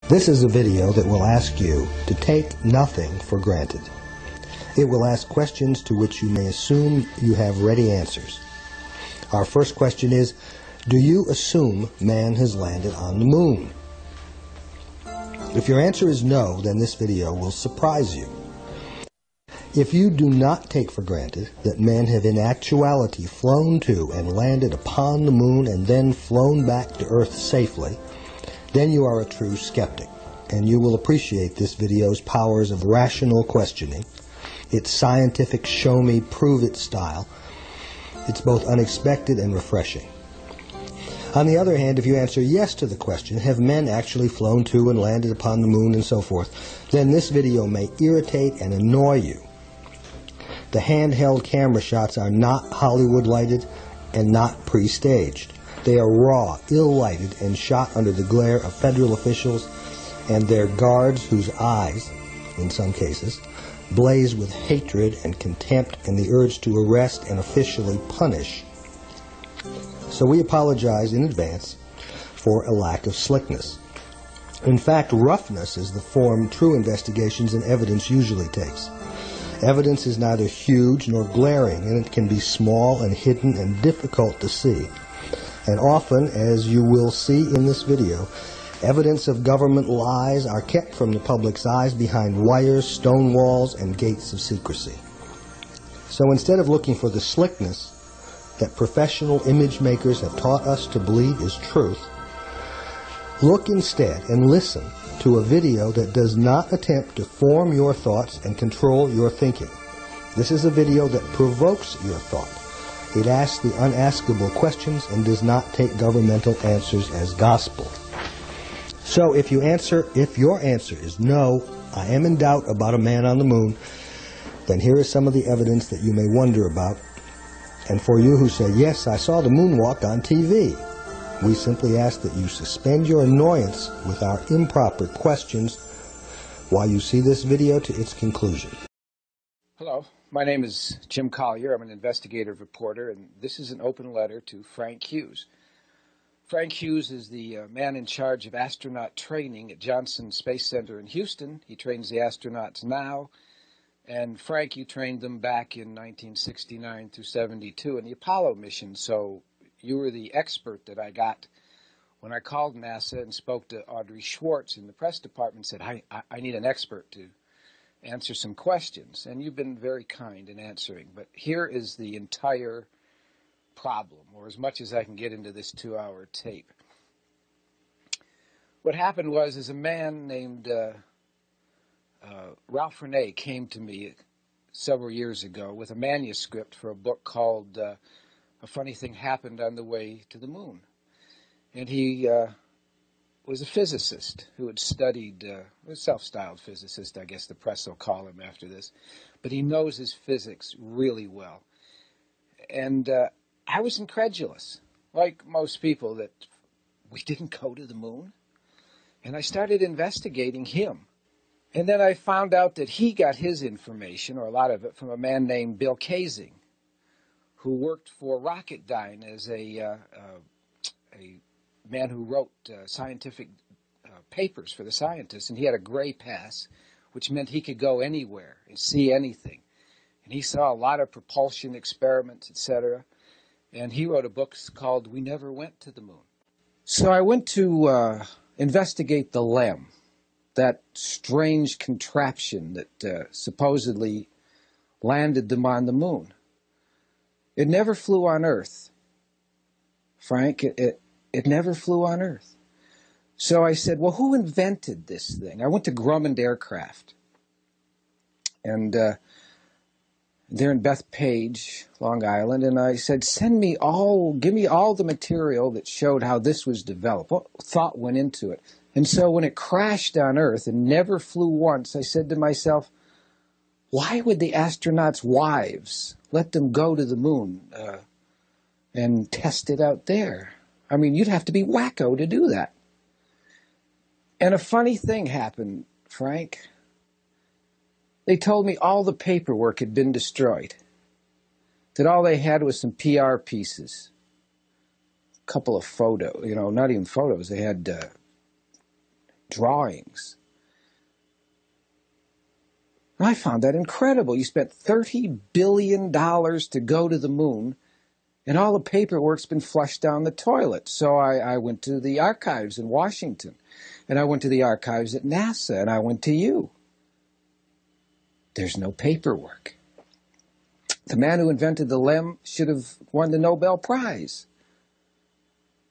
This is a video that will ask you to take nothing for granted. It will ask questions to which you may assume you have ready answers. Our first question is, do you assume man has landed on the moon? If your answer is no, then this video will surprise you. If you do not take for granted that men have in actuality flown to and landed upon the moon and then flown back to Earth safely, then you are a true skeptic, and you will appreciate this video's powers of rational questioning, its scientific show-me, prove-it style. It's both unexpected and refreshing. On the other hand, if you answer yes to the question, have men actually flown to and landed upon the moon and so forth, then this video may irritate and annoy you. The handheld camera shots are not Hollywood lighted and not pre-staged. They are raw, ill-lighted, and shot under the glare of federal officials and their guards whose eyes, in some cases, blaze with hatred and contempt and the urge to arrest and officially punish. So we apologize in advance for a lack of slickness. In fact, roughness is the form true investigations and evidence usually takes. Evidence is neither huge nor glaring, and it can be small and hidden and difficult to see. And often, as you will see in this video, evidence of government lies are kept from the public's eyes behind wires, stone walls, and gates of secrecy. So instead of looking for the slickness that professional image makers have taught us to believe is truth, look instead and listen to a video that does not attempt to form your thoughts and control your thinking. This is a video that provokes your thought. It asks the unaskable questions and does not take governmental answers as gospel. So if your answer is no, I am in doubt about a man on the moon, then here is some of the evidence that you may wonder about. And for you who say, yes, I saw the moonwalk on TV, we simply ask that you suspend your annoyance with our improper questions while you see this video to its conclusion. Hello, my name is Jim Collier. I'm an investigative reporter, and this is an open letter to Frank Hughes. Frank Hughes is the man in charge of astronaut training at Johnson Space Center in Houston. He trains the astronauts now, and Frank, you trained them back in 1969 through 72 in the Apollo mission, so you were the expert that I got when I called NASA and spoke to Audrey Schwartz in the press department and said, I need an expert to answer some questions. And you've been very kind in answering. But here is the entire problem, or as much as I can get into this 2-hour tape. What happened was a man named Ralph Renee came to me several years ago with a manuscript for a book called A Funny Thing Happened on the Way to the Moon. And he was a physicist who had studied, a self-styled physicist, I guess the press will call him after this, but he knows his physics really well. And I was incredulous, like most people, that we didn't go to the moon. And I started investigating him. And then I found out that he got his information, or a lot of it, from a man named Bill Kaysing, who worked for Rocketdyne as a man who wrote scientific papers for the scientists. And he had a gray pass, which meant he could go anywhere and see anything. And he saw a lot of propulsion experiments, etc. And he wrote a book called We Never Went to the Moon. So I went to investigate the LEM, that strange contraption that supposedly landed them on the moon. It never flew on Earth, Frank. It never flew on Earth. So I said, well, who invented this thing? I went to Grumman Aircraft. And they're in Bethpage, Long Island. And I said, give me all the material that showed how this was developed. What thought went into it? And so when it crashed on Earth and never flew once, I said to myself, why would the astronauts' wives let them go to the moon and test it out there? I mean, you'd have to be wacko to do that. And a funny thing happened, Frank. They told me all the paperwork had been destroyed, that all they had was some PR pieces, a couple of photos, not even photos. They had drawings. I found that incredible. You spent $30 billion to go to the moon, and all the paperwork's been flushed down the toilet. So I went to the archives in Washington, and I went to the archives at NASA, and I went to you. There's no paperwork. The man who invented the LEM should have won the Nobel Prize.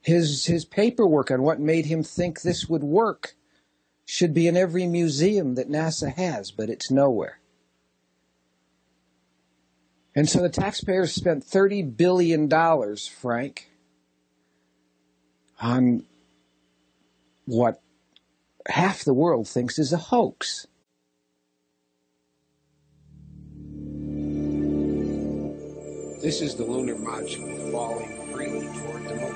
His paperwork on what made him think this would work should be in every museum that NASA has, but it's nowhere. And so the taxpayers spent $30 billion, Frank, on what half the world thinks is a hoax. This is the lunar module falling freely toward the moon.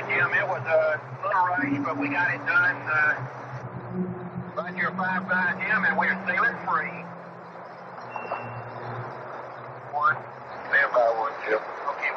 Jim, it was a little rush, but we got it done. Right here, 5-5, Jim, and we're sailing free. One, stand by one, Jim. Okay.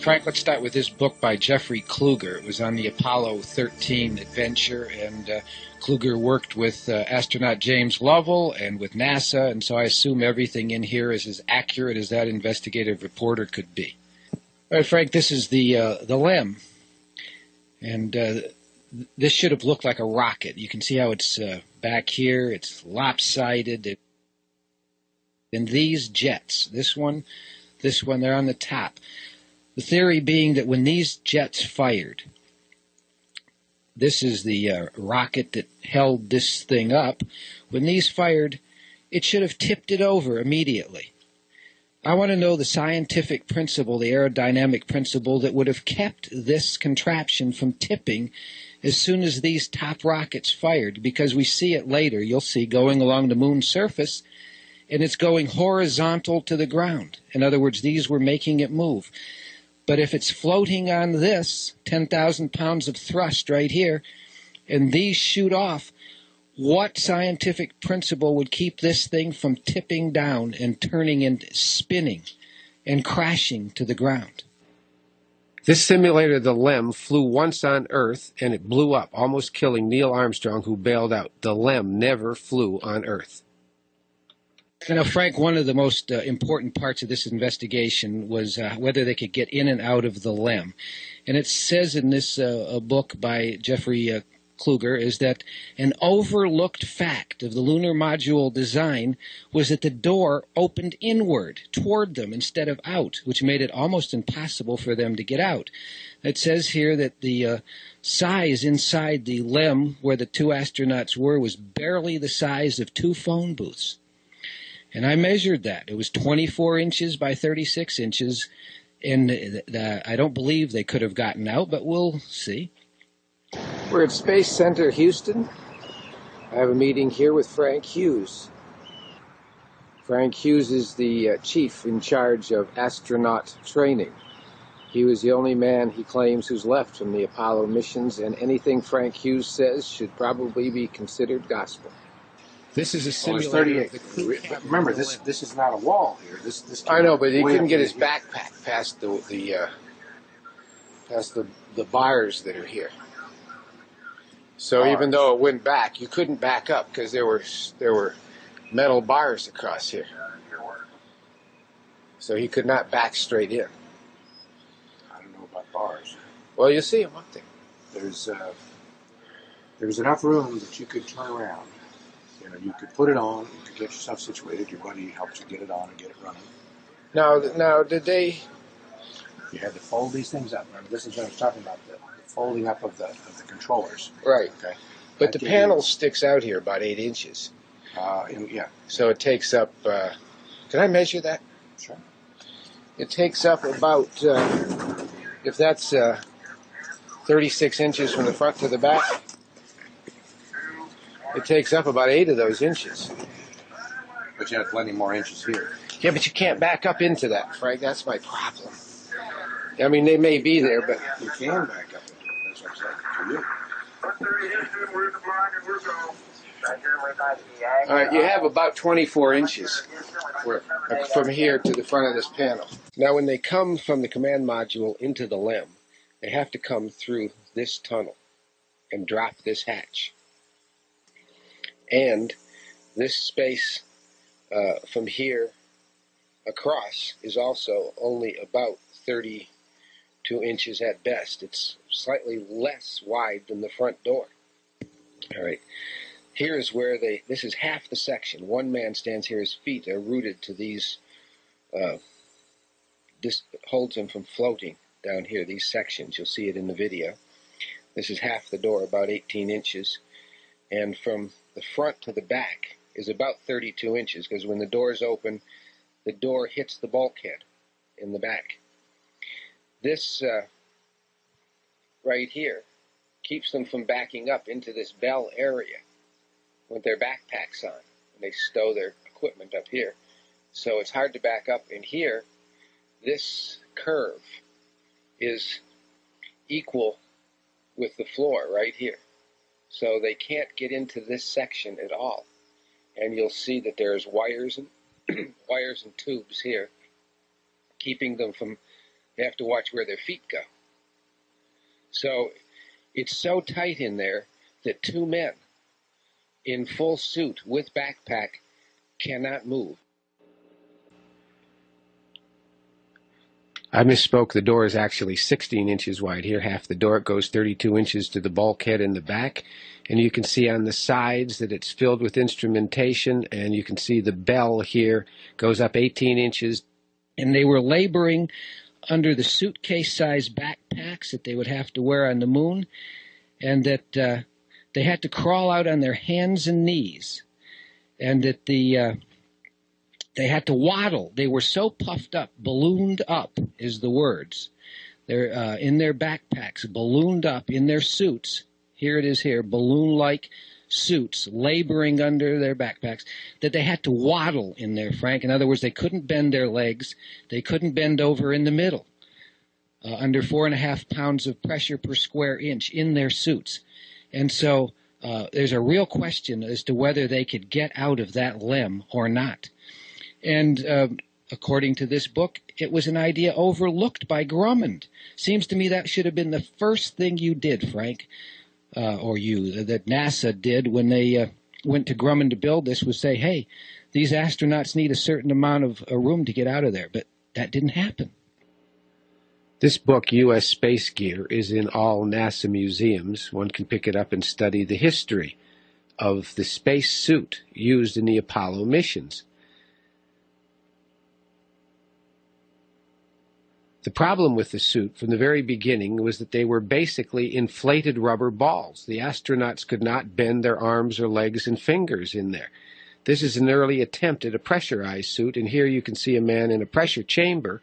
Frank, let's start with this book by Jeffrey Kluger. It was on the Apollo 13 adventure, and Kluger worked with astronaut James Lovell and with NASA, and so I assume everything in here is as accurate as that investigative reporter could be. All right, Frank, this is the LEM, and this should have looked like a rocket. You can see how it's back here. It's lopsided. And these jets, this one, they're on the top. The theory being that when these jets fired, this is the rocket that held this thing up. When these fired, it should have tipped it over immediately. I want to know the scientific principle, the aerodynamic principle that would have kept this contraption from tipping as soon as these top rockets fired, because we see it later, you'll see, going along the moon's surface, and it's going horizontal to the ground. In other words, these were making it move. But if it's floating on this, 10,000 pounds of thrust right here, and these shoot off, what scientific principle would keep this thing from tipping down and turning and spinning and crashing to the ground? This simulator, the LEM, flew once on Earth, and it blew up, almost killing Neil Armstrong, who bailed out. The LEM never flew on Earth. Now, Frank, one of the most important parts of this investigation was whether they could get in and out of the LEM. And it says in this book by Jeffrey Kluger is that an overlooked fact of the lunar module design was that the door opened inward toward them instead of out, which made it almost impossible for them to get out. It says here that the size inside the LEM where the two astronauts were was barely the size of 2 phone booths. And I measured that. It was 24 inches by 36 inches, and I don't believe they could have gotten out, but we'll see. We're at Space Center, Houston. I have a meeting here with Frank Hughes. Frank Hughes is the chief in charge of astronaut training. He was the only man, he claims, who's left from the Apollo missions, and anything Frank Hughes says should probably be considered gospel. This is a simulator. Remember, this is not a wall here. This I know, but he couldn't get his backpack past the bars that are here. So even though it went back, you couldn't back up because there were metal bars across here. So he could not back straight in. I don't know about bars. Well, you'll see him up there. There's enough room that you could turn around. You know, you could put it on, you could get yourself situated, your buddy helps you get it on and get it running. Now, did they? You had to fold these things up. Remember, this is what I was talking about, the folding up of the controllers. Right. Okay. But That the gave panel you- sticks out here about 8 inches. Yeah, So it takes up. Can I measure that? sure. It takes up about. If that's 36 inches from the front to the back, it takes up about 8 of those inches. But you had plenty more inches here. Yeah, but you can't back up into that, Frank. That's my problem. I mean, they may be there, but You can back up into it. That's what I'm saying. To you. all right, you have about 24 inches Where? from here to the front of this panel. Now, when they come from the command module into the limb, they have to come through this tunnel and drop this hatch. And this space from here across is also only about 32 inches at best. It's slightly less wide than the front door. All right. Here is where this is half the section. One man stands here, his feet are rooted to these, this holds him from floating down here, these sections. You'll see it in the video. This is half the door, about 18 inches. And from the front to the back is about 32 inches, because when the doors open, the door hits the bulkhead in the back. This right here keeps them from backing up into this bell area with their backpacks on. And they stow their equipment up here. So it's hard to back up. And here, this curve is equal with the floor right here. So they can't get into this section at all. And you'll see that there's wires and wires and tubes here keeping them from, they have to watch where their feet go. So it's so tight in there that 2 men in full suit with backpack cannot move. I misspoke. The door is actually 16 inches wide. Here, half the door. It goes 32 inches to the bulkhead in the back. And you can see on the sides that it's filled with instrumentation. And you can see the bell here goes up 18 inches. And they were laboring under the suitcase-sized backpacks that they would have to wear on the moon. And that they had to crawl out on their hands and knees. And that they had to waddle. They were so puffed up, ballooned up is the words. They're in their backpacks, ballooned up in their suits. Here it is here, balloon-like suits, laboring under their backpacks, that they had to waddle in there, Frank. In other words, they couldn't bend their legs. They couldn't bend over in the middle. Under 4.5 pounds of pressure per square inch in their suits. And so there's a real question as to whether they could get out of that limb or not. And according to this book, it was an idea overlooked by Grumman. Seems to me that should have been the first thing you did, Frank, that NASA did when they went to Grumman to build this, was say, hey, these astronauts need a certain amount of room to get out of there. But that didn't happen. This book, U.S. Space Gear, is in all NASA museums. One can pick it up and study the history of the space suit used in the Apollo missions. The problem with the suit from the very beginning was that they were basically inflated rubber balls. The astronauts could not bend their arms or legs and fingers in there. This is an early attempt at a pressurized suit, and here you can see a man in a pressure chamber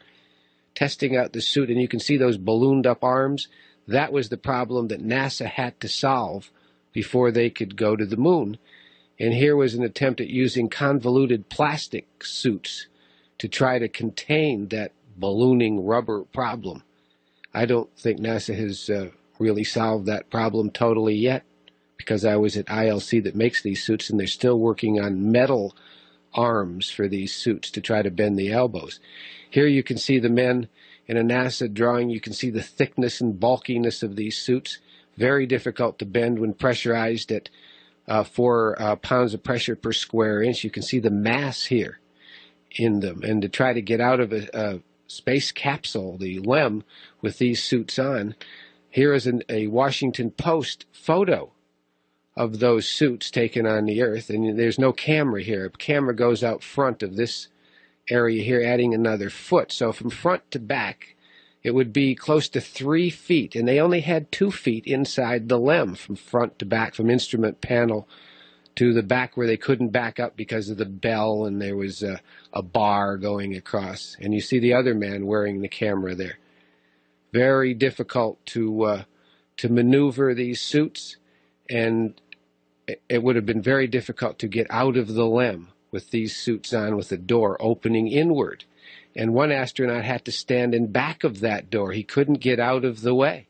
testing out the suit, and you can see those ballooned up arms. That was the problem that NASA had to solve before they could go to the moon. And here was an attempt at using convoluted plastic suits to try to contain that ballooning rubber problem. I don't think NASA has really solved that problem totally yet, because I was at ILC that makes these suits, and they're still working on metal arms for these suits to try to bend the elbows. Here you can see the men in a NASA drawing. You can see the thickness and bulkiness of these suits. Very difficult to bend when pressurized at 4 pounds of pressure per square inch. You can see the mass here in them. And to try to get out of a space capsule, the LEM, with these suits on, here is a Washington Post photo of those suits taken on the Earth. And there's no camera here. A camera goes out front of this area here, adding another foot. So from front to back, it would be close to 3 feet, and they only had 2 feet inside the LEM from front to back, from instrument panel to the back where they couldn't back up because of the bell, and there was a bar going across. And you see the other man wearing the camera there. Very difficult to maneuver these suits, and it would have been very difficult to get out of the LEM with these suits on, with the door opening inward. And one astronaut had to stand in back of that door. He couldn't get out of the way.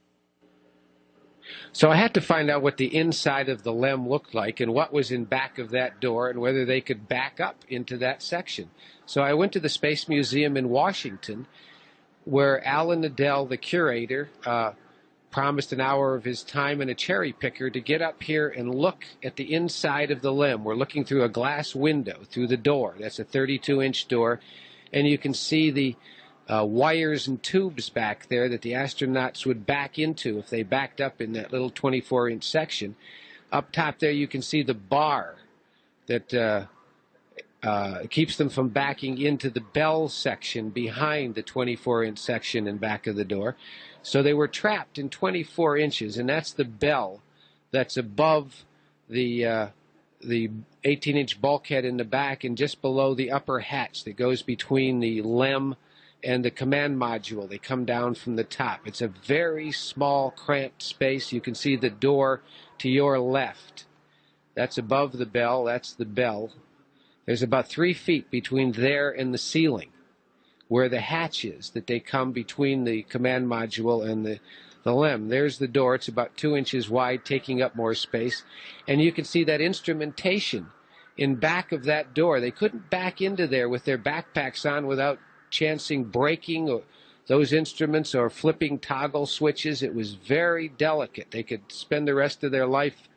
So I had to find out what the inside of the LEM looked like and what was in back of that door and whether they could back up into that section. So I went to the Space Museum in Washington, where Alan Nadell, the curator, promised an hour of his time and a cherry picker to get up here and look at the inside of the LEM. We're looking through a glass window through the door. That's a 32-inch door. And you can see the wires and tubes back there that the astronauts would back into if they backed up in that little 24-inch section. Up top there you can see the bar that keeps them from backing into the bell section behind the 24-inch section in back of the door. So they were trapped in 24 inches, and that's the bell that's above the 18-inch bulkhead in the back and just below the upper hatch that goes between the LEM and the command module. They come down from the top. It's a very small, cramped space. You can see the door to your left. That's above the bell. That's the bell. There's about 3 feet between there and the ceiling, where the hatch is, that they come between the command module and the LEM. There's the door. It's about 2 inches wide, taking up more space. And you can see that instrumentation in back of that door. They couldn't back into there with their backpacks on without chancing breaking or those instruments or flipping toggle switches. It was very delicate. They could spend the rest of their life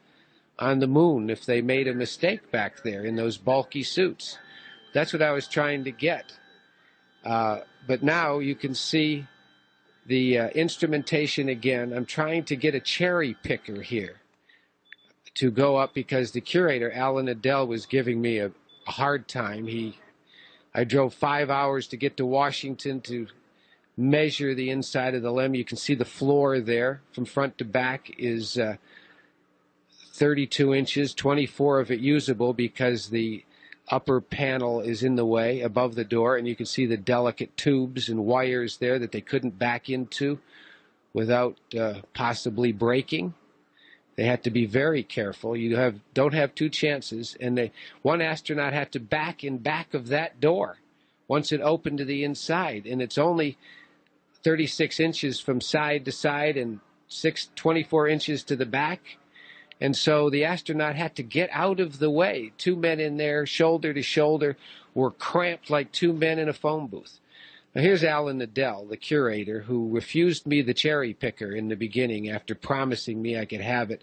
on the moon if they made a mistake back there in those bulky suits. That's what I was trying to get. But now you can see the instrumentation again. I'm trying to get a cherry picker here to go up because the curator, Alan Nadell, was giving me a hard time. I drove 5 hours to get to Washington to measure the inside of the LEM. You can see the floor there from front to back is 32 inches, 24 of it usable because the upper panel is in the way above the door, and you can see the delicate tubes and wires there that they couldn't back into without possibly breaking. They had to be very careful. You don't have two chances, and one astronaut had to back in back of that door once it opened to the inside, and it's only 36 inches from side to side and 24 inches to the back. And so the astronaut had to get out of the way. Two men in there, shoulder to shoulder, were cramped like two men in a phone booth. Now here's Alan Nadell, the curator, who refused me the cherry picker in the beginning after promising me I could have it.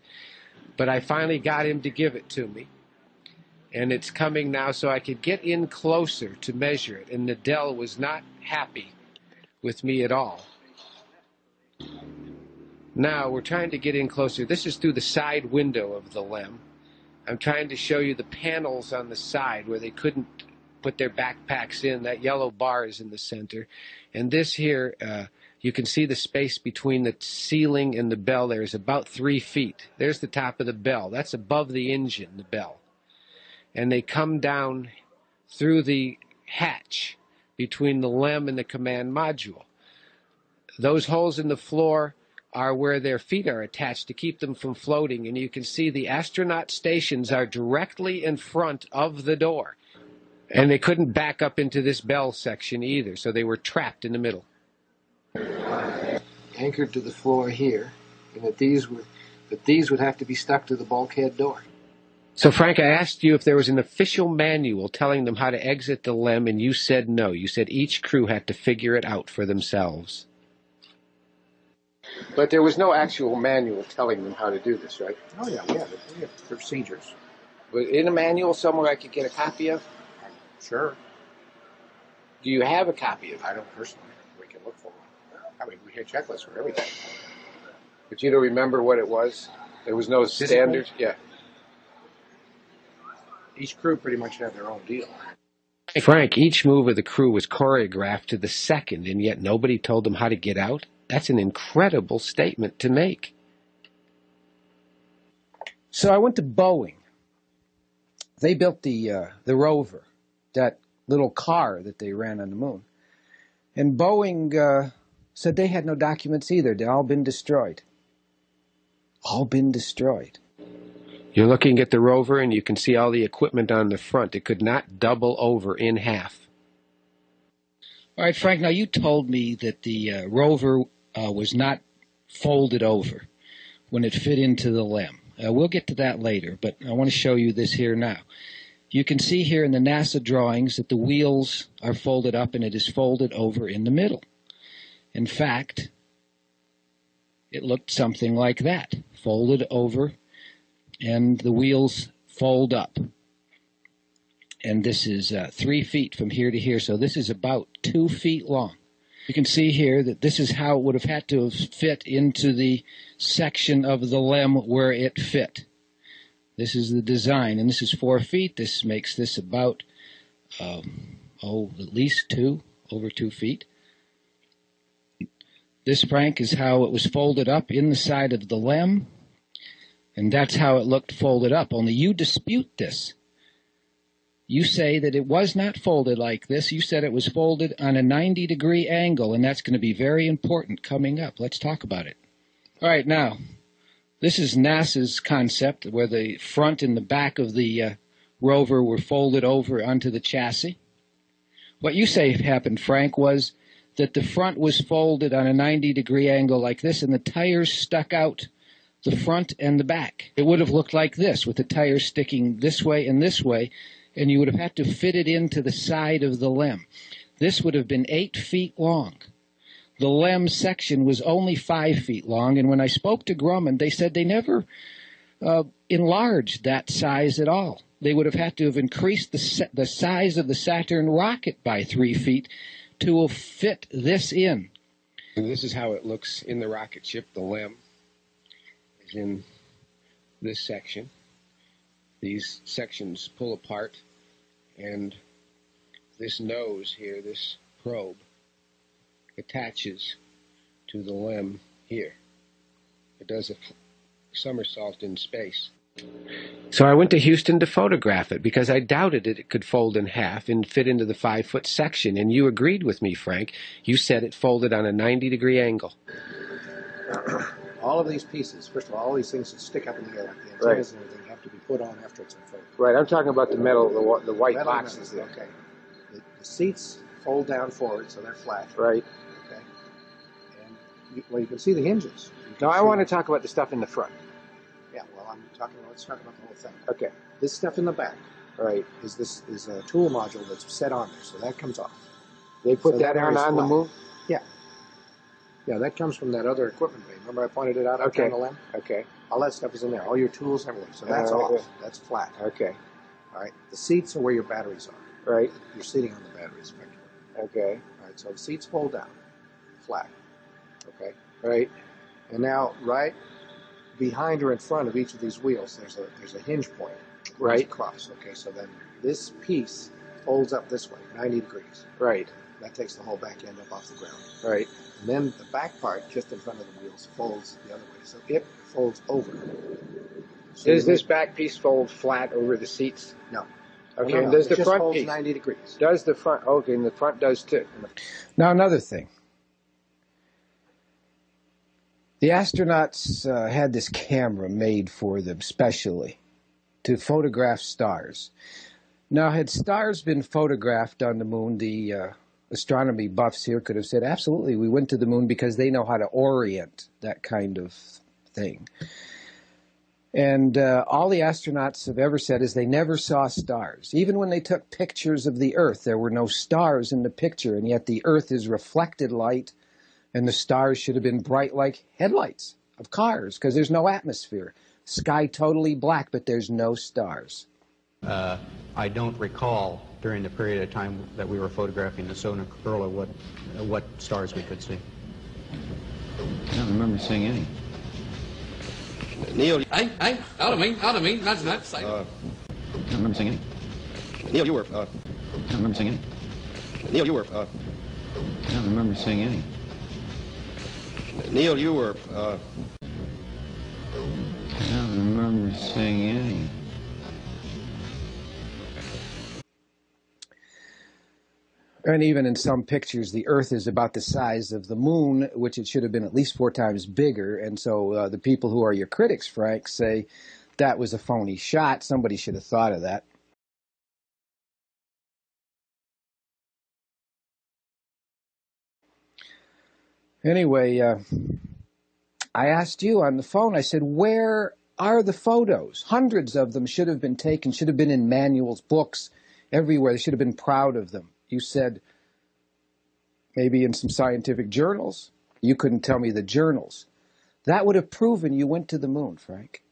But I finally got him to give it to me. And it's coming now so I could get in closer to measure it. And Nadell was not happy with me at all. Now we're trying to get in closer. This is through the side window of the LEM. I'm trying to show you the panels on the side where they couldn't put their backpacks in. That yellow bar is in the center. And this here, you can see the space between the ceiling and the bell there is about 3 feet. There's the top of the bell. That's above the engine, the bell. And they come down through the hatch between the LEM and the command module. Those holes in the floor are where their feet are attached to keep them from floating, and you can see the astronaut stations are directly in front of the door. And they couldn't back up into this bell section either, so they were trapped in the middle. Anchored to the floor here, and that these would have to be stuck to the bulkhead door. So, Frank, I asked you if there was an official manual telling them how to exit the LEM, and you said no. You said each crew had to figure it out for themselves. But there was no actual manual telling them how to do this, right? Oh, yeah, we have procedures. In a manual somewhere I could get a copy of? Sure. Do you have a copy of it? I don't personally. We can look for one. I mean, we had checklists for everything. But you don't remember what it was? There was no standard? Yeah. Each crew pretty much had their own deal. Frank, each move of the crew was choreographed to the second, and yet nobody told them how to get out? That's an incredible statement to make. So I went to Boeing. They built the rover, that little car that they ran on the moon. And Boeing said they had no documents either. They'd all been destroyed. All been destroyed. You're looking at the rover, and you can see all the equipment on the front. It could not double over in half. All right, Frank, now you told me that the rover was not folded over when it fit into the LEM. We'll get to that later, but I want to show you this here now. You can see here in the NASA drawings that the wheels are folded up and it is folded over in the middle. In fact, it looked something like that, folded over, and the wheels fold up. And this is 3 feet from here to here, so this is about 2 feet long. You can see here that this is how it would have had to have fit into the section of the LEM where it fit. This is the design, and this is 4 feet. This makes this about, at least over 2 feet. This, Frank, is how it was folded up in the side of the LEM, and that's how it looked folded up, only you dispute this. You say that it was not folded like this. You said it was folded on a 90-degree angle, and that's going to be very important coming up. Let's talk about it. All right, now, this is NASA's concept where the front and the back of the rover were folded over onto the chassis. What you say happened, Frank, was that the front was folded on a 90-degree angle like this, and the tires stuck out the front and the back. It would have looked like this, with the tires sticking this way, and you would have had to fit it into the side of the LEM. This would have been 8 feet long. The LEM section was only 5 feet long, and when I spoke to Grumman, they said they never enlarged that size at all. They would have had to have increased the size of the Saturn rocket by 3 feet to fit this in. And this is how it looks in the rocket ship. The LEM is in this section. These sections pull apart, and this nose here, this probe, attaches to the LEM here. It does a somersault in space. So I went to Houston to photograph it because I doubted it could fold in half and fit into the 5-foot section, and you agreed with me, Frank. You said it folded on a 90-degree angle. All of these pieces, first of all these things that stick up in the air, like the antennas and everything, have to be put on after it's unfolded. Right, I'm talking about the metal, the white boxes there. Okay. The seats fold down forward, so they're flat. Right. Okay. And you can see the hinges. Now I want to talk about the stuff in the front. Yeah. Well, let's talk about the whole thing. Okay. This stuff in the back, right, is a tool module that's set on there, so that comes off. They put So that on the moon? Yeah. Yeah, that comes from that other equipment bay. Remember I pointed it out Okay. on the LEM? Okay. All that stuff is in there. All your tools, everything. So that's off. That's flat. Okay. All right. The seats are where your batteries are. Right. You're sitting on the batteries, effectively. Okay. All right. So the seats fold down, flat. Okay. Right. And now, right behind or in front of each of these wheels, there's a hinge point. That goes Right. across. Okay. So then this piece folds up this way, 90 degrees. Right. That takes the whole back end up off the ground. Right. And then the back part, just in front of the wheels, folds the other way. So it folds over. So Does this back piece fold flat over the seats? No. Okay. No, And does it the just front folds piece? 90 degrees. Does the front? Okay, and the front does too. Now, another thing. The astronauts had this camera made for them specially to photograph stars. Now, had stars been photographed on the moon, the astronomy buffs here could have said, absolutely, we went to the moon because they know how to orient that kind of thing. And all the astronauts have ever said is they never saw stars. Even when they took pictures of the Earth, there were no stars in the picture, and yet the Earth is reflected light, and the stars should have been bright like headlights of cars because there's no atmosphere. Sky totally black, but there's no stars. I don't recall during the period of time that we were photographing the solar corona what stars we could see. I don't remember seeing any. Neil, Out of me, not say. Neil, you were I don't remember seeing any. Neil, you were. I don't remember seeing any. Neil, you were. I don't remember seeing any. And even in some pictures, the Earth is about the size of the moon, which it should have been at least 4 times bigger. And so the people who are your critics, Frank, say that was a phony shot. Somebody should have thought of that. Anyway, I asked you on the phone, I said, where are the photos? Hundreds of them should have been taken, should have been in manuals, books, everywhere. They should have been proud of them. You said maybe in some scientific journals. You couldn't tell me the journals. That would have proven you went to the moon, Frank.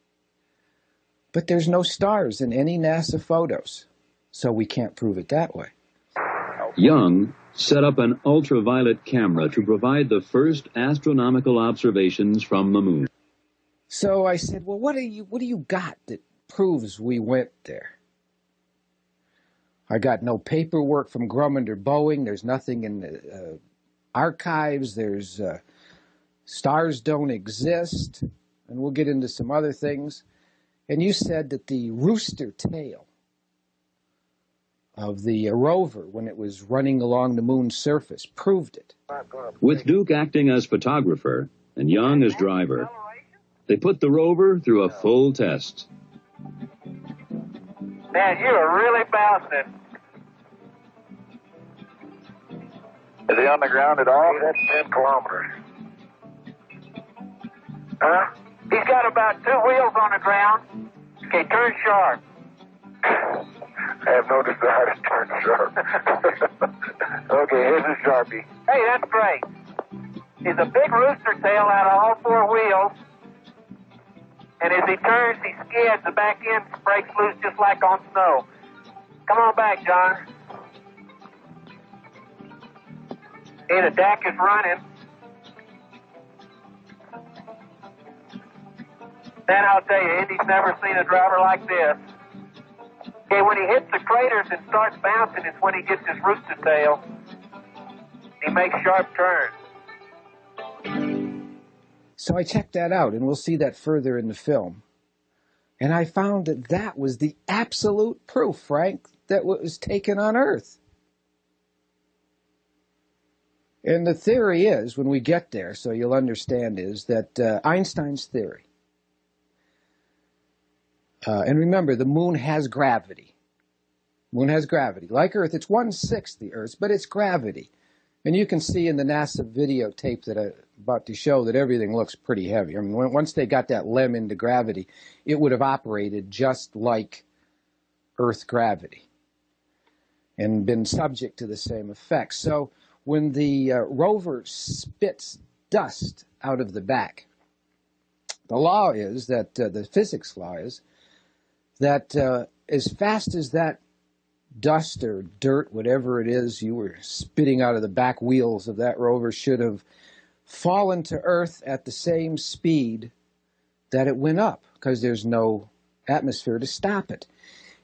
But there's no stars in any NASA photos, so we can't prove it that way. Young set up an ultraviolet camera to provide the first astronomical observations from the moon. So I said, well, what do you got that proves we went there? I got no paperwork from Grumman or Boeing. There's nothing in the archives. There's stars don't exist. And we'll get into some other things. And you said that the rooster tail of the rover, when it was running along the moon's surface, proved it. With Duke acting as photographer and Young as driver, they put the rover through a full test. Man, you are really bouncing. Is he on the ground at all? That's 10 kilometers. Huh? He's got about 2 wheels on the ground. Okay, turn sharp. I have no desire to turn sharp. Okay, here's a Sharpie. Hey, that's great. He's a big rooster tail out of all 4 wheels. And as he turns, he skids. The back end breaks loose just like on snow. Come on back, John. Hey, the deck is running. Man, I'll tell you, Indy's never seen a driver like this. Okay, when he hits the craters and starts bouncing, it's when he gets his rooster tail. He makes sharp turns. So I checked that out, and we'll see that further in the film. And I found that that was the absolute proof, Frank, that was taken on Earth. And the theory is, when we get there, so you'll understand, is that Einstein's theory. And remember, the moon has gravity. Moon has gravity. Like Earth, it's 1/6 the Earth's, but it's gravity. And you can see in the NASA videotape that I'm about to show that everything looks pretty heavy. I mean, once they got that LEM into gravity, it would have operated just like Earth gravity and been subject to the same effects. So when the rover spits dust out of the back, the law is that, the physics law is, that as fast as that dust or dirt, whatever it is you were spitting out of the back wheels of that rover, should have fallen to Earth at the same speed that it went up, because there's no atmosphere to stop it.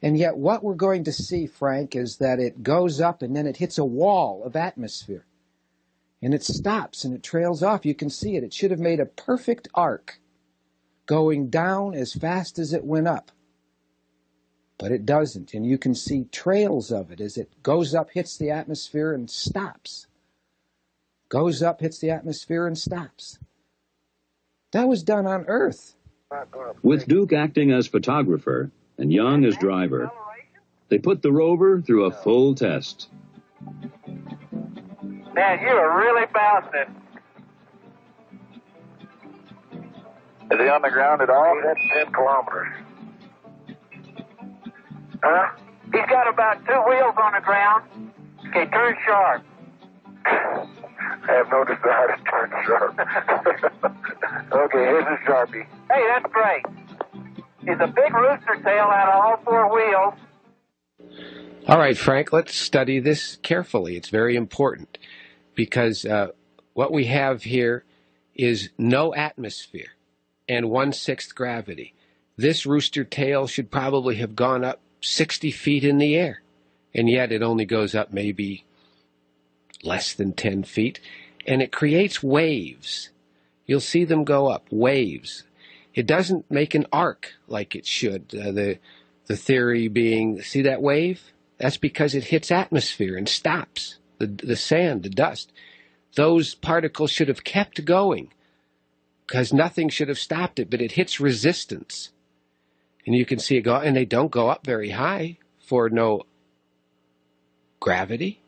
And yet what we're going to see, Frank, is that it goes up and then it hits a wall of atmosphere. And it stops and it trails off. You can see it. It should have made a perfect arc going down as fast as it went up. But it doesn't, and you can see trails of it as it goes up, hits the atmosphere, and stops. Goes up, hits the atmosphere, and stops. That was done on Earth. With Duke acting as photographer and Young as driver, they put the rover through a full test. Man, you are really bouncing. Is he on the ground at all? That's 10 kilometers. Huh? He's got about 2 wheels on the ground. Okay, turn sharp. I have no desire to turn sharp. Okay, here's a Sharpie. Hey, that's great. He's a big rooster tail out of all 4 wheels. All right, Frank, let's study this carefully. It's very important because what we have here is no atmosphere and 1/6 gravity. This rooster tail should probably have gone up 60 feet in the air, and yet it only goes up maybe less than 10 feet, and it creates waves. You'll see them go up, waves. It doesn't make an arc like it should. The theory being, see that wave? That's because it hits atmosphere and stops. The sand, the dust. Those particles should have kept going because nothing should have stopped it, but it hits resistance. And you can see it go, and they don't go up very high for no gravity.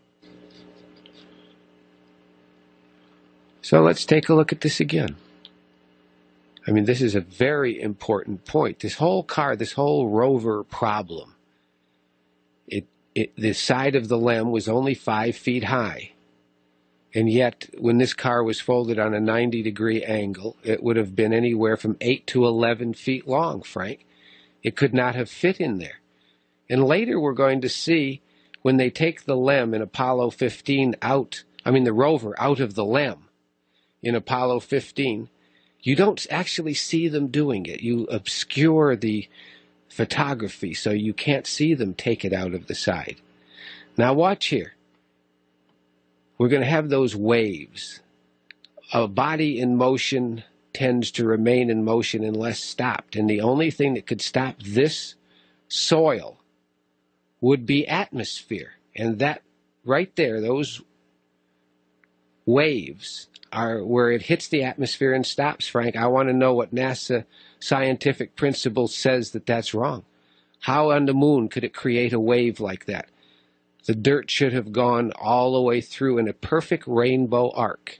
So let's take a look at this again. I mean, this is a very important point. This whole car, this whole rover problem, the side of the LEM was only 5 feet high. And yet, when this car was folded on a 90-degree angle, it would have been anywhere from 8 to 11 feet long, Frank. It could not have fit in there. And later we're going to see when they take the LEM in Apollo 15 the rover out of the LEM in Apollo 15, you don't actually see them doing it. You obscure the photography so you can't see them take it out of the side. Now watch here. We're going to have those waves. A body in motion tends to remain in motion unless stopped. And the only thing that could stop this soil would be atmosphere. And that right there, those waves are where it hits the atmosphere and stops, Frank. I want to know what NASA scientific principle says that that's wrong. How on the moon could it create a wave like that? The dirt should have gone all the way through in a perfect rainbow arc.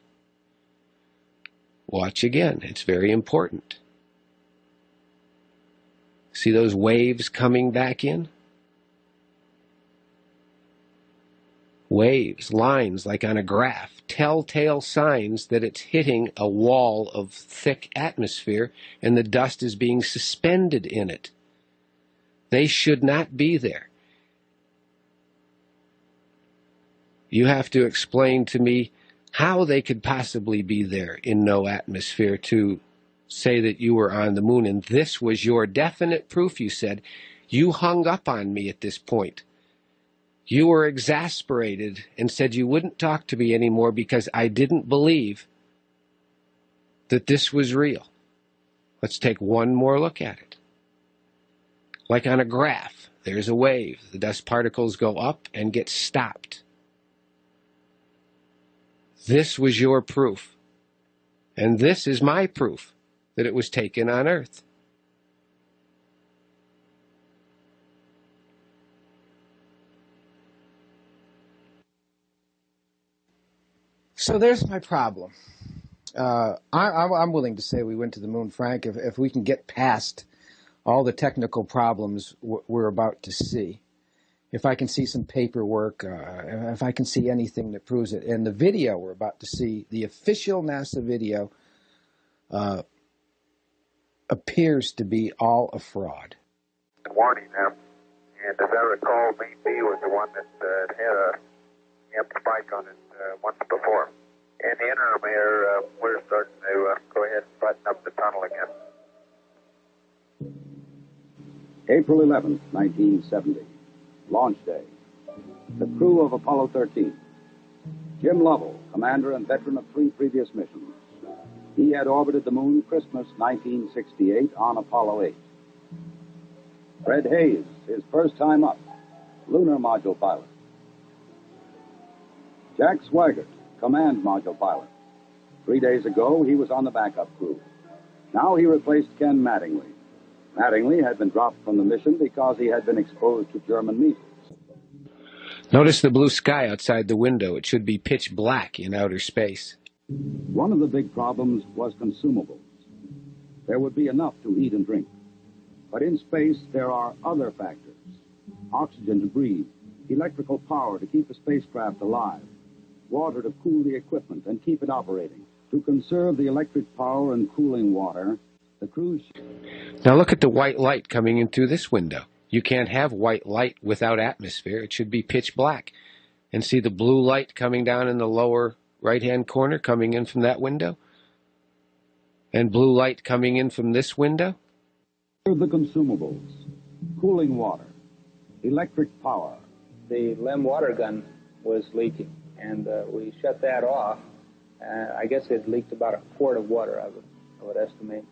Watch again. It's very important. See those waves coming back in? Waves, lines like on a graph, telltale signs that it's hitting a wall of thick atmosphere and the dust is being suspended in it. They should not be there. You have to explain to me how they could possibly be there in no atmosphere to say that you were on the moon. And this was your definite proof, you said. You hung up on me at this point. You were exasperated and said you wouldn't talk to me anymore because I didn't believe that this was real. Let's take one more look at it. Like on a graph, there's a wave. The dust particles go up and get stopped. This was your proof. And this is my proof that it was taken on Earth. So there's my problem. I'm willing to say we went to the moon, Frank, if we can get past all the technical problems we're about to see. If I can see some paperwork, if I can see anything that proves it. And the video we're about to see, the official NASA video, appears to be all a fraud. Warning them. And as I recall, Main B was the one that had a amp spike on it once before. In the interim here, we're starting to go ahead and button up the tunnel again. April 11th, 1970. Launch day. The crew of Apollo 13. Jim Lovell, commander and veteran of 3 previous missions. He had orbited the moon Christmas 1968 on Apollo 8. Fred Hayes, his first time up, lunar module pilot. Jack Swigert, command module pilot. 3 days ago, he was on the backup crew. Now he replaced Ken Mattingly. Mattingly had been dropped from the mission because he had been exposed to German measles. Notice the blue sky outside the window. It should be pitch black in outer space. One of the big problems was consumables. There would be enough to eat and drink. But in space, there are other factors. Oxygen to breathe, electrical power to keep the spacecraft alive, water to cool the equipment and keep it operating. To conserve the electric power and cooling water, the cruise ship... Now look at the white light coming in through this window. You can't have white light without atmosphere. It should be pitch black. And see the blue light coming down in the lower right-hand corner coming in from that window? And blue light coming in from this window? The consumables, cooling water, electric power, the LEM water gun was leaking, and we shut that off. I guess it leaked about a quart of water, I would estimate.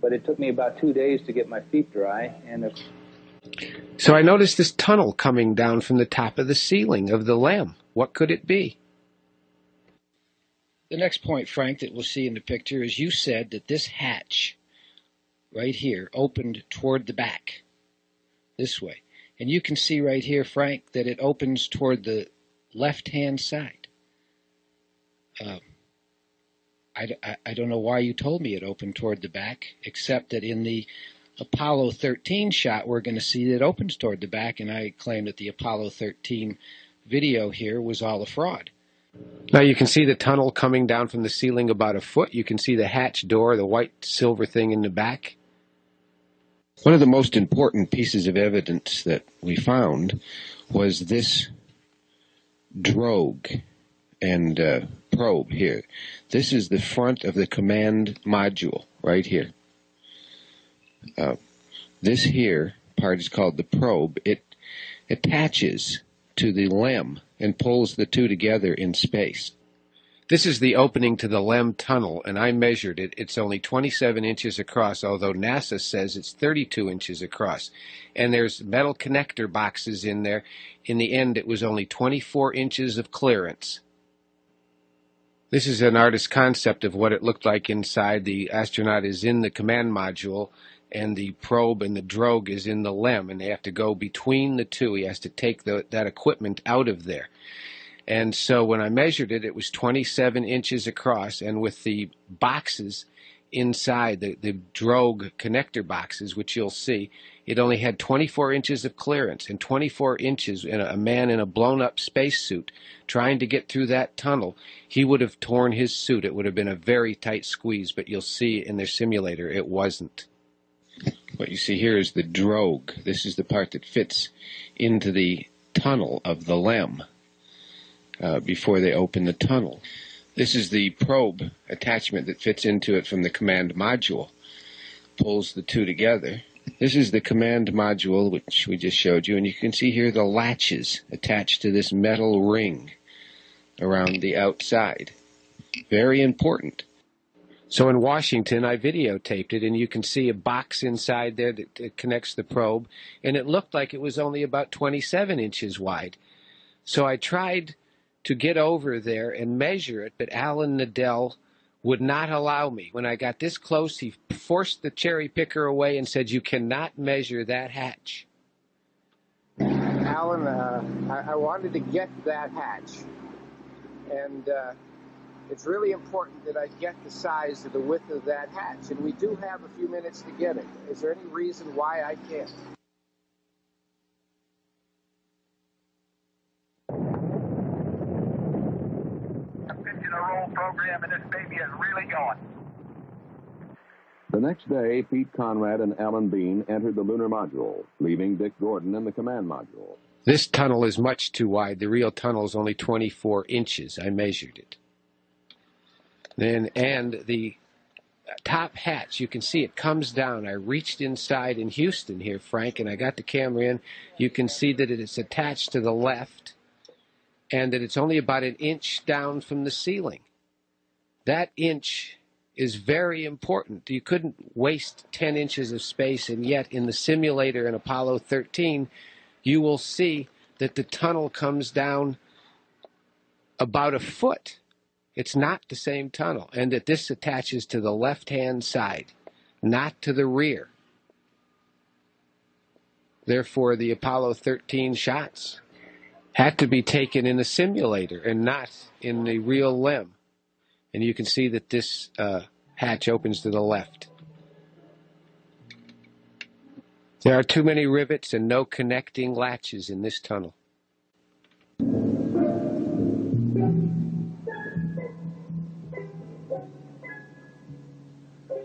But it took me about 2 days to get my feet dry, and So I noticed this tunnel coming down from the top of the ceiling of the LEM. What could it be? The next point, Frank, that we'll see in the picture is you said that this hatch right here opened toward the back, this way. And you can see right here, Frank, that it opens toward the left-hand side. I don't know why you told me it opened toward the back, except that in the Apollo 13 shot, we're going to see that it opens toward the back, and I claim that the Apollo 13 video here was all a fraud. Now you can see the tunnel coming down from the ceiling about a foot. You can see the hatch door, the white silver thing in the back. One of the most important pieces of evidence that we found was this drogue and probe here. This is the front of the command module right here. This here part is called the probe. It attaches to the LEM and pulls the two together in space. This is the opening to the LEM tunnel, and I measured it. It's only 27 inches across, although NASA says it's 32 inches across. And there's metal connector boxes in there. In the end, it was only 24 inches of clearance. This is an artist's concept of what it looked like inside. The astronaut is in the command module, and the probe and the drogue is in the LEM, and they have to go between the two. He has to take that equipment out of there. And so when I measured it, it was 27 inches across, and with the boxes inside, the drogue connector boxes, which you'll see, it only had 24 inches of clearance, and 24 inches, in a man in a blown-up spacesuit trying to get through that tunnel, he would have torn his suit. It would have been a very tight squeeze, but you'll see in their simulator it wasn't. What you see here is the drogue. This is the part that fits into the tunnel of the LEM. Before they open the tunnel. This is the probe attachment that fits into it from the command module. Pulls the two together. This is the command module, which we just showed you, and you can see here the latches attached to this metal ring around the outside. Very important. So in Washington, I videotaped it, and you can see a box inside there that connects the probe, and it looked like it was only about 27 inches wide. So I tried to get over there and measure it, but Alan Nadell would not allow me. When I got this close, he forced the cherry picker away and said, "You cannot measure that hatch." Alan, I wanted to get that hatch, and it's really important that I get the size of the width of that hatch, and we do have a few minutes to get it. Is there any reason why I can't? Program, and this baby is really going. The next day, Pete Conrad and Alan Bean entered the lunar module, leaving Dick Gordon in the command module. This tunnel is much too wide. The real tunnel is only 24 inches. I measured it. And the top hatch, you can see it comes down. I reached inside in Houston here, Frank, and I got the camera in. You can see that it is attached to the left, and that it's only about an inch down from the ceiling. That inch is very important. You couldn't waste 10 inches of space, and yet in the simulator in Apollo 13, you will see that the tunnel comes down about a foot. It's not the same tunnel, and that this attaches to the left-hand side, not to the rear. Therefore, the Apollo 13 shots had to be taken in the simulator and not in the real LEM. And you can see that this hatch opens to the left. There are too many rivets and no connecting latches in this tunnel.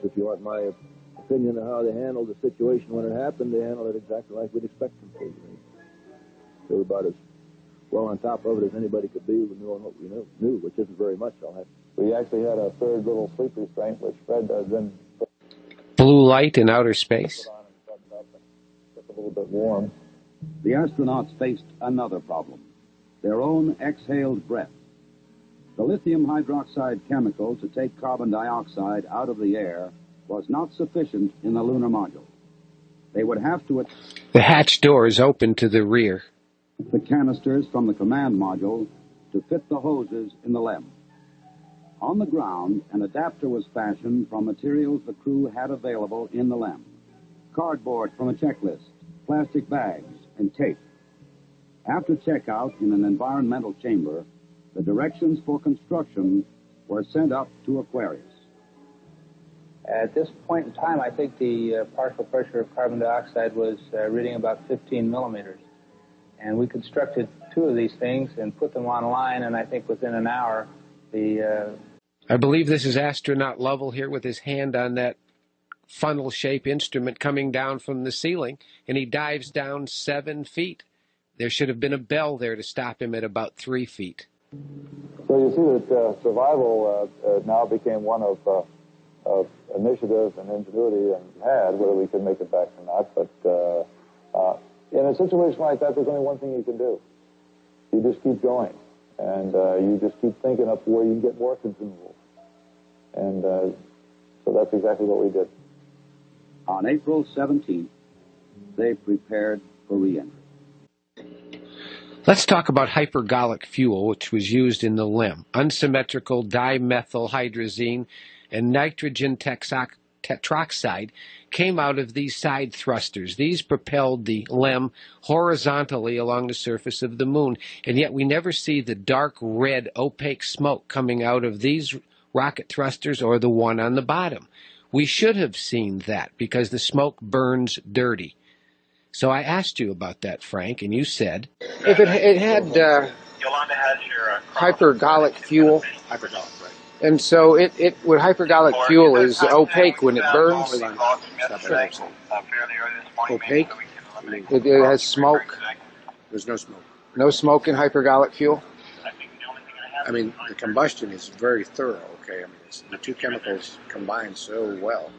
If you want my opinion of how they handled the situation when it happened, they handled it exactly like we'd expect them to. They were about as well on top of it as anybody could be. We knew what we knew, which isn't very much. We actually had a third little sleep restraint, which Fred then Blue light in outer space. Just a little bit warm. The astronauts faced another problem, their own exhaled breath. The lithium hydroxide chemical to take carbon dioxide out of the air was not sufficient in the lunar module. They would have to The hatch door is open to the rear. the canisters from the command module to fit the hoses in the LEM. On the ground, an adapter was fashioned from materials the crew had available in the LEM. Cardboard from a checklist, plastic bags, and tape. After checkout in an environmental chamber, the directions for construction were sent up to Aquarius. At this point in time, I think the partial pressure of carbon dioxide was reading about 15 millimeters. And we constructed 2 of these things and put them online, and I think within an hour, I believe this is astronaut Lovell here with his hand on that funnel-shaped instrument coming down from the ceiling, and he dives down 7 feet. There should have been a bell there to stop him at about 3 feet. So you see that survival now became one of initiative and ingenuity, and had, whether we could make it back or not. But in a situation like that, there's only one thing you can do. You just keep going, and you just keep thinking up where you can get more consumables. And so that's exactly what we did. On April 17th, they prepared for re-entry. Let's talk about hypergolic fuel, which was used in the LEM. Unsymmetrical dimethylhydrazine and nitrogen tetroxide came out of these side thrusters. These propelled the LEM horizontally along the surface of the moon, and yet we never see the dark red opaque smoke coming out of these rocket thrusters or the one on the bottom. We should have seen that because the smoke burns dirty. So I asked you about that, Frank, and you said if it had hypergolic fuel, Hypergolic, right. and so it with hypergolic fuel is opaque when it burns. Opaque? It has smoke. There's no smoke. No smoke in hypergolic fuel. I mean, the combustion is very thorough, okay? I mean, the 2 chemicals combine so well.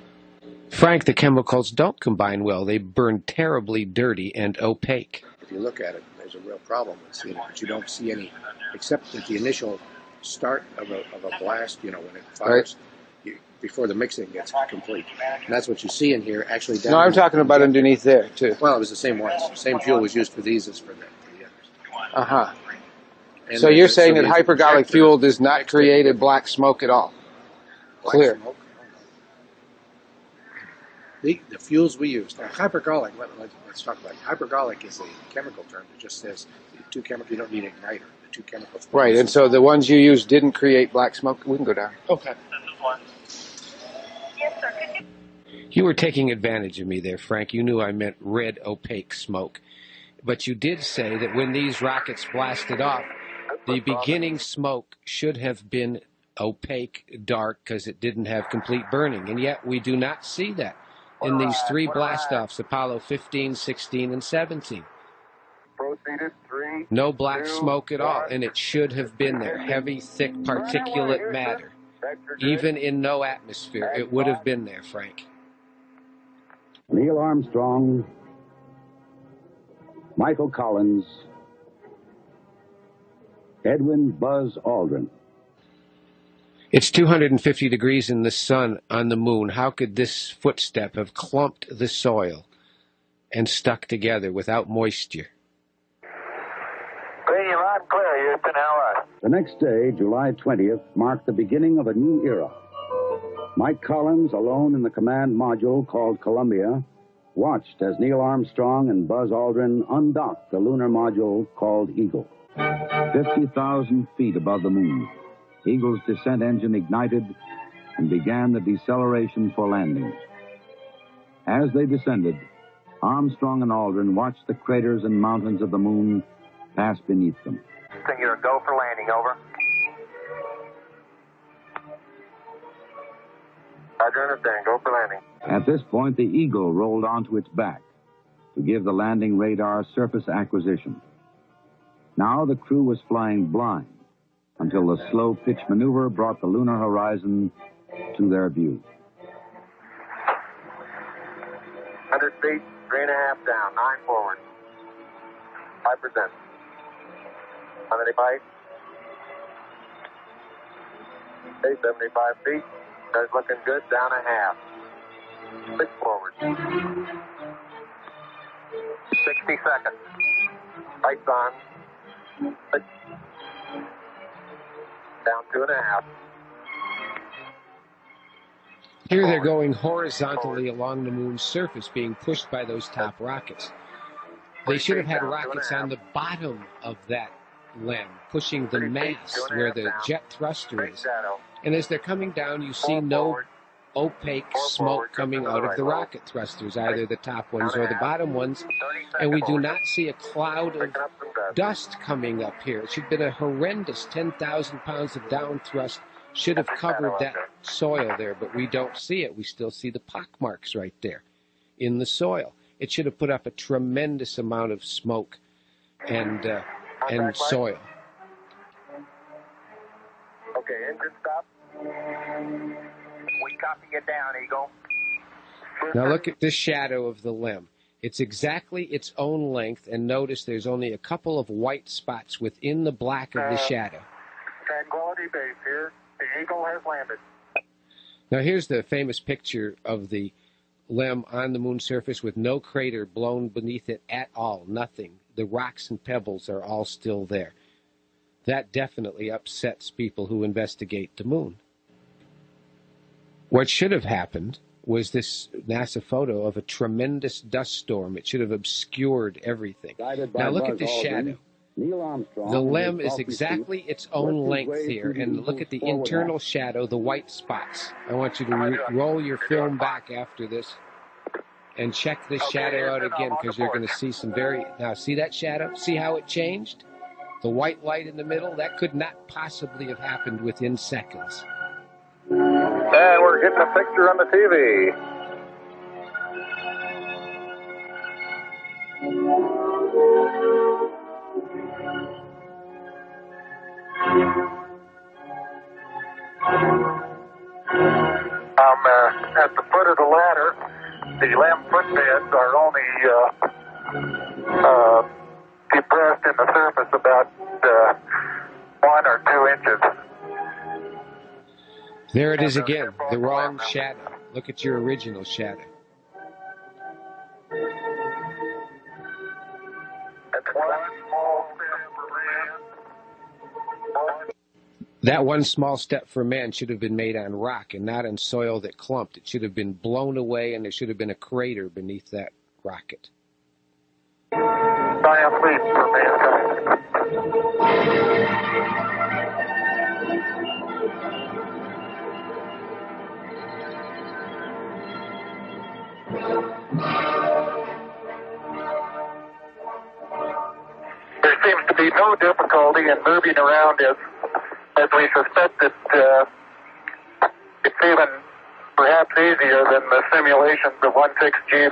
Frank, the chemicals don't combine well. They burn terribly dirty and opaque. If you look at it, there's a real problem with seeing it, but you don't see any, except at the initial start of a blast, when it fires, before the mixing gets complete. And that's what you see in here, actually. Down No, I'm talking about underneath there, too. Well, it was the same ones. The same fuel was used for these as for the others. Uh-huh. And So you're saying that the hypergolic injector fuel does not create a black smoke at all? black Clear. smoke? The fuels we used. Now, hypergolic, let's talk about it. Hypergolic is a chemical term that just says the 2 chemicals, you don't need an igniter. The 2 chemicals. Right, and so the ones you used didn't create black smoke? We can go down. Okay. You were taking advantage of me there, Frank. You knew I meant red, opaque smoke. But you did say that when these rockets blasted off, the beginning smoke should have been opaque, dark, because it didn't have complete burning. And yet we do not see that in these 3 blast-offs, Apollo 15, 16, and 17. No black smoke at all, and it should have been there. Heavy, thick, particulate matter. Even in no atmosphere, it would have been there, Frank. Neil Armstrong, Michael Collins, Edwin Buzz Aldrin. It's 250 degrees in the sun on the moon. How could this footstep have clumped the soil and stuck together without moisture? Green, loud and clear. You're to now. The next day, July 20th, marked the beginning of a new era. Mike Collins, alone in the command module called Columbia, watched as Neil Armstrong and Buzz Aldrin undocked the lunar module called Eagle. 50,000 feet above the moon, Eagle's descent engine ignited and began the deceleration for landing. As they descended, Armstrong and Aldrin watched the craters and mountains of the moon pass beneath them. Singular, go for landing, over. Roger, understand, go for landing. At this point, the Eagle rolled onto its back to give the landing radar surface acquisition. Now the crew was flying blind until the slow pitch maneuver brought the lunar horizon to their view. 100 feet, 3.5 down, 9 forward. 5%. How many bites? Okay, 75 feet. That's looking good. Down a half. 6 forward. 60 seconds. Lights on. 6. Down 2.5. Here they're going horizontally along the moon's surface, being pushed by those top rockets. They should have had rockets on the bottom of that LEM, pushing the mass where the jet thruster is. And as they're coming down, you see no opaque smoke coming out of the rocket thrusters, either the top ones or the bottom ones. And we do not see a cloud of dust coming up here. It should have been a horrendous 10,000 pounds of down thrust should have covered that soil there, but we don't see it. We still see the pock marks right there in the soil. It should have put up a tremendous amount of smoke and soil. Okay, engine stop. We copy you down, Eagle. Now look at this shadow of the LEM. It's exactly its own length, and notice there's only a couple of white spots within the black of the shadow. Tranquility Base here. The Eagle has landed. Now here's the famous picture of the LEM on the moon's surface with no crater blown beneath it at all, nothing. The rocks and pebbles are all still there. That definitely upsets people who investigate the moon. What should have happened was this NASA photo of a tremendous dust storm. It should have obscured everything. Now look at this shadow. The LEM is exactly its own length here, and look at the internal shadow, the white spots. I want you to roll your film back after this and check this shadow out again, because you're going to see some now see that shadow? See how it changed? The white light in the middle, that could not possibly have happened within seconds. And we're getting a picture on the TV. At the foot of the ladder, the LEM footbeds are only depressed in the surface about 1 or 2 inches. There it is again, the wrong shadow. Look at your original shadow. That one small step for man should have been made on rock and not on soil that clumped. It should have been blown away, and there should have been a crater beneath that rocket. Giant leap for mankind. There seems to be no difficulty in moving around as we suspect that it's even perhaps easier than the simulations of 16G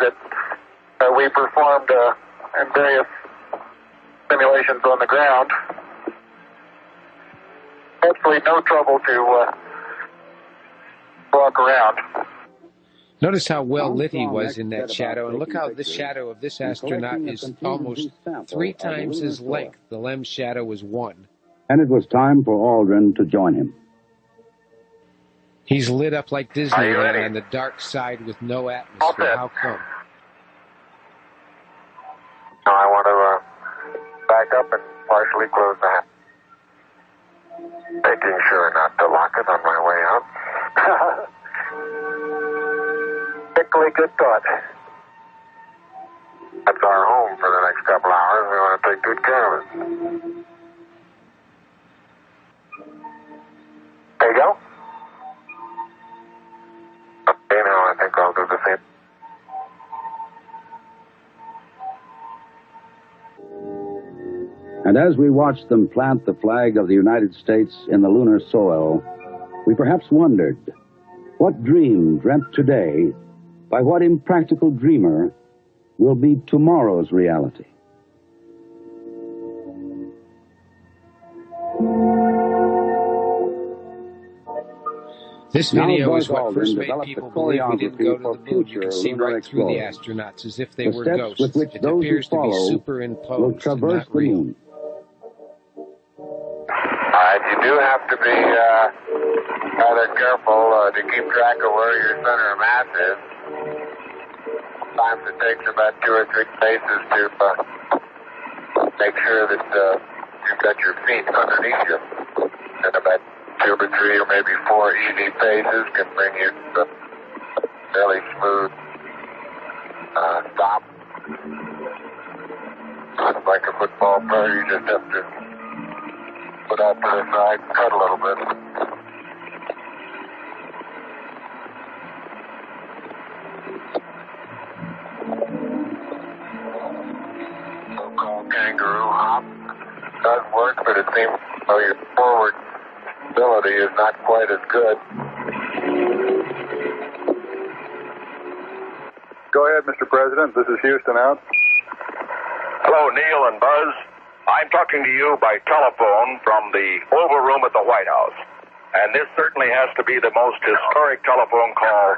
that we performed in various simulations on the ground. Absolutely no trouble to walk around. Notice how well lit he was in that shadow, and look how this shadow of this astronaut is almost 3 times his length. The LEM shadow was 1. And it was time for Aldrin to join him. He's lit up like Disneyland on the dark side with no atmosphere. How come? Now I want to back up and partially close the hatch. Making sure not to lock it on my way out. Particularly good thought. That's our home for the next couple hours. We want to take good care of it. There you go. Okay, now I think I'll do the same. And as we watched them plant the flag of the United States in the lunar soil, we perhaps wondered, what dream dreamt today by what impractical dreamer will be tomorrow's reality? This Now video is Buzz what first Aldrin made developed people the believe we didn't go to choreography the for moon. You can see future lunar right through the explorers. astronauts as if they The were steps ghosts. with which It those who appears to be follow superimposed will and traverse not the real. moon. You do have to be rather careful to keep track of where your center of mass is. Sometimes it takes about 2 or 3 paces to make sure that you've got your feet underneath you. And about 2 or 3 or maybe 4 easy paces can bring you to a fairly smooth stop. Like a football player, you just have to put out to the side and cut a little bit. So-called kangaroo hop does work, but it seems your forward ability is not quite as good. Go ahead, Mr. President. This is Houston out. Hello, Neil and Buzz. I'm talking to you by telephone from the Oval Room at the White House. And this certainly has to be the most historic telephone call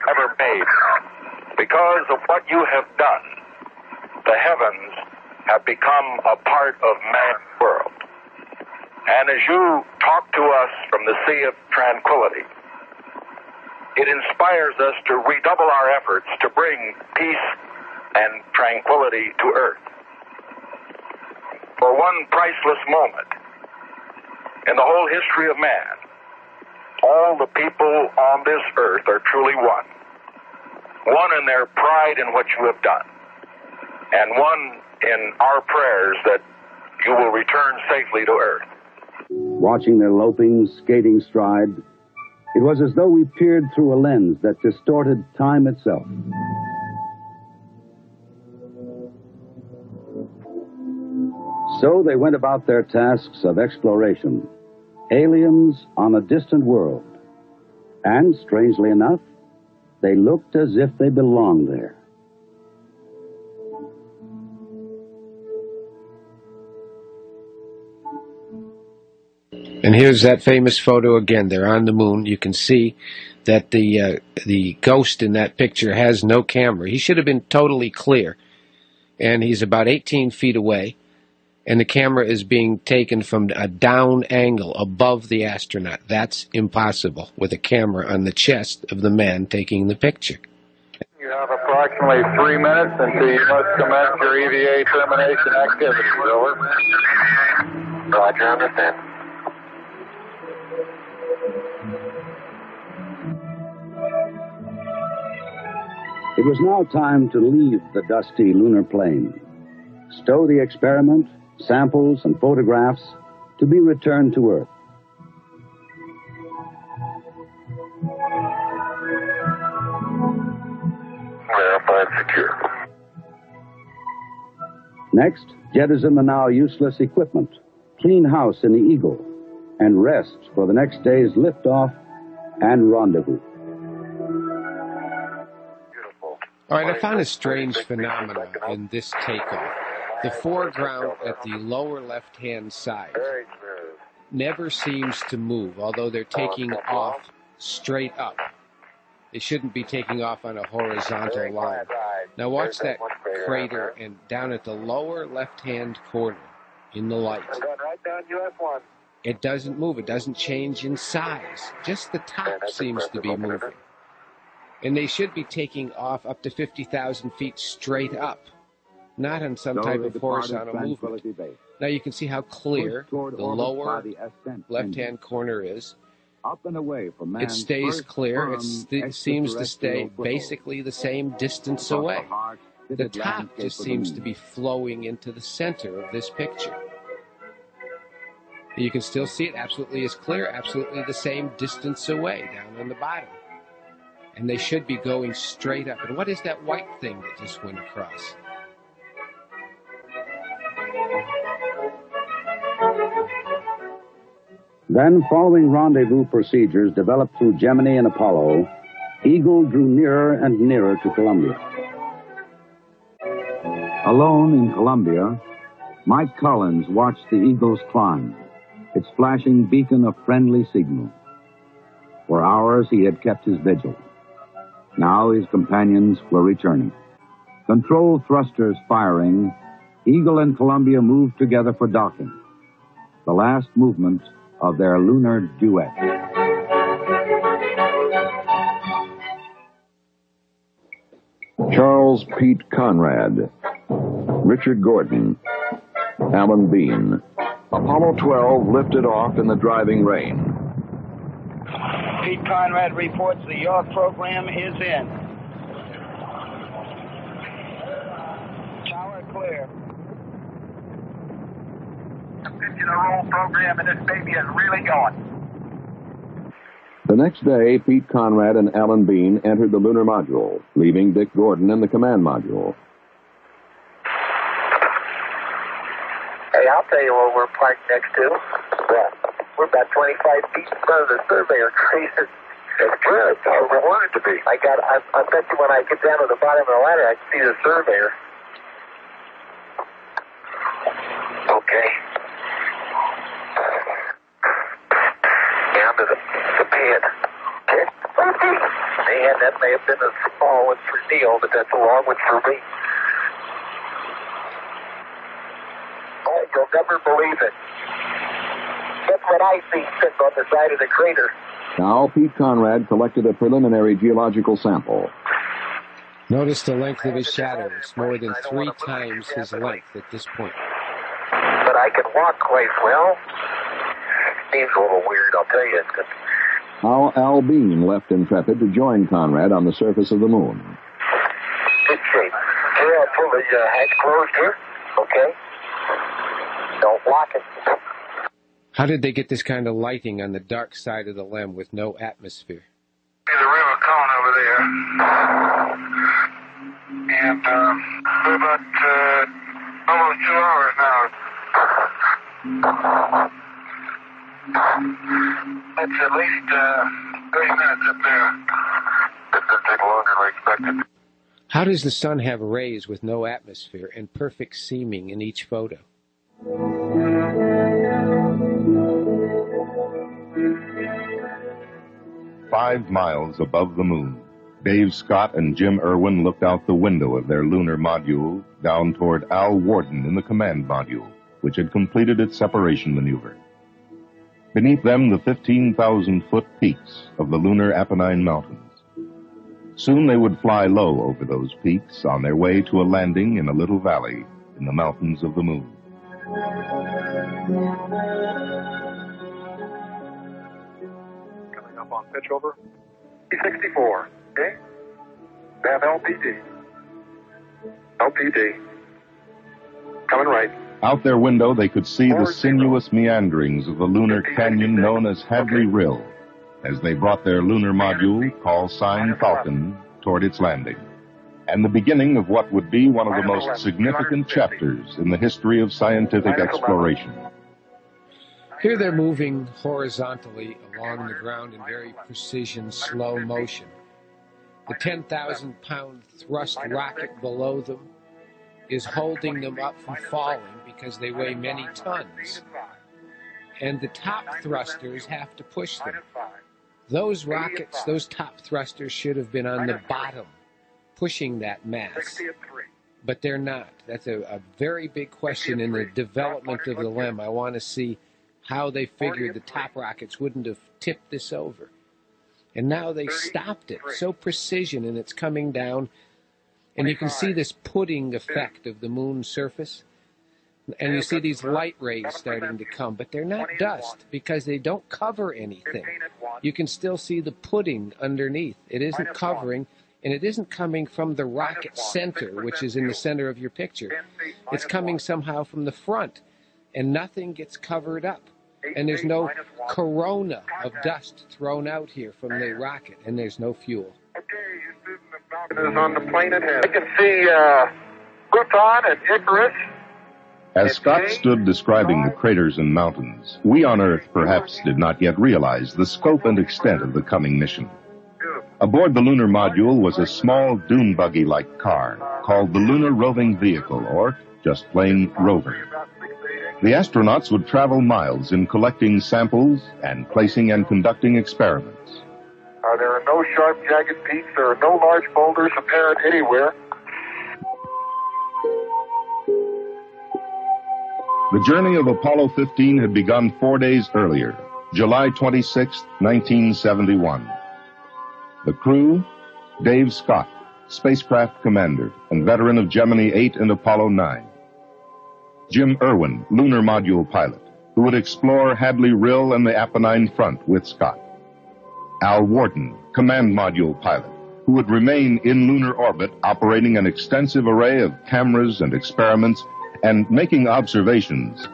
ever made. Because of what you have done, the heavens have become a part of man's world. And as you talk to us from the Sea of Tranquility, it inspires us to redouble our efforts to bring peace and tranquility to Earth. For one priceless moment in the whole history of man, all the people on this earth are truly one. One in their pride in what you have done, and one in our prayers that you will return safely to Earth. Watching their loping, skating stride, it was as though we peered through a lens that distorted time itself. So they went about their tasks of exploration, aliens on a distant world. And, strangely enough, they looked as if they belonged there. And here's that famous photo again. They're on the moon. You can see that the ghost in that picture has no camera. He should have been totally clear. And he's about 18 feet away. And the camera is being taken from a down angle above the astronaut. That's impossible with a camera on the chest of the man taking the picture. You have approximately 3 minutes until you must commence your EVA termination activities. Over. Roger, understand. It was now time to leave the dusty lunar plain, stow the experiment, samples, and photographs to be returned to Earth. Verified secure. Next, jettison the now useless equipment, clean house in the Eagle, and rest for the next day's liftoff and rendezvous. All right, I found a strange phenomenon in this takeoff. The foreground at the lower left-hand side never seems to move, although they're taking off straight up. They shouldn't be taking off on a horizontal line. Now watch that crater, and down at the lower left-hand corner in the light, it doesn't move. It doesn't change in size. Just the top seems to be moving. And they should be taking off up to 50,000 feet straight up, not on some type of horizontal movement. Now you can see how clear the lower left-hand corner is. Up and away from it stays clear. It seems to stay basically the same distance away. The top just seems to be flowing into the center of this picture. You can still see it absolutely as clear, absolutely the same distance away down on the bottom. And they should be going straight up. And what is that white thing that just went across? Then, following rendezvous procedures developed through Gemini and Apollo, Eagle drew nearer and nearer to Columbia. Alone in Columbia, Mike Collins watched the Eagle's climb, its flashing beacon of friendly signal. For hours he had kept his vigil. Now his companions were returning. Control thrusters firing, Eagle and Columbia moved together for docking. The last movement of their lunar duet. Charles Pete Conrad, Richard Gordon, Alan Bean. Apollo 12 lifted off in the driving rain. Pete Conrad reports the York program is in. Tower clear. You know, roll program, and this baby is really going. The next day, Pete Conrad and Alan Bean entered the lunar module, leaving Dick Gordon in the command module. Hey, I'll tell you what we're parked next to. Yeah. We're about 25 feet in front of the surveyor tracer. That's good. That's where we want it to be. I bet you when I get down to the bottom of the ladder, I can see the surveyor. Okay. Down to the pad. Okay. Man, that may have been a small one for Neil, but that's a long one for me. Oh, you'll never believe it. That's what I see sitting on the side of the crater. Now, Pete Conrad collected a preliminary geological sample. Notice the length of his shadow. It's more than 3 times his length at this point. But I can walk quite well. Seems a little weird, I'll tell you. How Al Bean left Intrepid to join Conrad on the surface of the moon. Good shape. Here, I'll pull the hatch closed here. Okay. Don't lock it. How did they get this kind of lighting on the dark side of the LEM with no atmosphere? There's a river cone over there. And we're about almost 2 hours now. That's at least 30 minutes up there. This will take longer than we expected. How does the sun have rays with no atmosphere and perfect seeming in each photo? 5 miles above the moon, Dave Scott and Jim Irwin looked out the window of their lunar module down toward Al Warden in the command module, which had completed its separation maneuver. Beneath them, the 15,000-foot peaks of the lunar Apennine Mountains. Soon they would fly low over those peaks on their way to a landing in a little valley in the mountains of the moon. Coming up on pitch over. P64, okay? Nav LPD. LPD. Coming right. Out their window, they could see the sinuous meanderings of the lunar canyon known as Hadley Rill as they brought their lunar module, call sign Falcon, toward its landing, and the beginning of what would be one of the most significant chapters in the history of scientific exploration. Here they're moving horizontally along the ground in very precision, slow motion. The 10,000-pound thrust rocket below them is holding them up from falling because they weigh many tons. And the top thrusters have to push them. Those rockets, those top thrusters should have been on the bottom, pushing that mass. But they're not. That's a very big question in the development of the LEM. I want to see how they figured the top rockets wouldn't have tipped this over. And now they stopped it. So precision, and it's coming down. And you can see this pudding effect of the moon's surface. And you see these light rays starting to come, but they're not dust because they don't cover anything. You can still see the pudding underneath. It isn't covering, and it isn't coming from the rocket center, which is in the center of your picture. It's coming somehow from the front, and nothing gets covered up. And there's no corona of dust thrown out here from the rocket, and there's no fuel. It is on the plane ahead. I can see Pluton and Icarus. As Scott stood describing the craters and mountains, we on Earth perhaps did not yet realize the scope and extent of the coming mission. Aboard the lunar module was a small dune buggy-like car called the Lunar Roving Vehicle, or just plain rover. The astronauts would travel miles in collecting samples and placing and conducting experiments. There are no sharp, jagged peaks. There are no large boulders apparent anywhere. The journey of Apollo 15 had begun 4 days earlier, July 26, 1971. The crew, Dave Scott, spacecraft commander and veteran of Gemini 8 and Apollo 9. Jim Irwin, lunar module pilot, who would explore Hadley Rill and the Apennine front with Scott. Al Wharton, command module pilot, who would remain in lunar orbit operating an extensive array of cameras and experiments and making observations.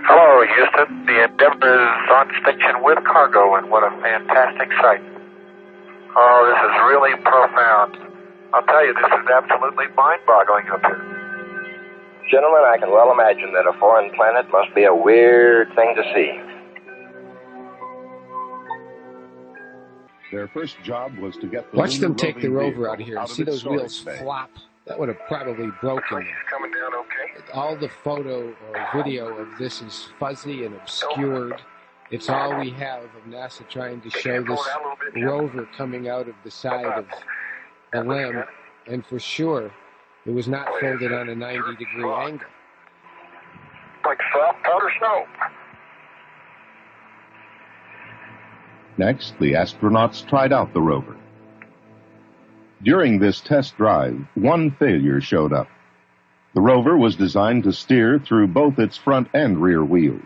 Hello, Houston. The Endeavour is on station with cargo, and what a fantastic sight. Oh, this is really profound. I'll tell you, this is absolutely mind-boggling up here. Gentlemen, I can well imagine that a foreign planet must be a weird thing to see. Their first job was to get the Watch them lunar take the roving rover out of here and of see its those wheels storage bay. flop. That would have probably broken them. Coming down okay? All the photo or video of this is fuzzy and obscured. It's all we have of NASA trying to show this rover coming out of the side of the limb, and for sure, it was not folded on a 90-degree angle. Like soft powder snow. Next, the astronauts tried out the rover. During this test drive, one failure showed up. The rover was designed to steer through both its front and rear wheels.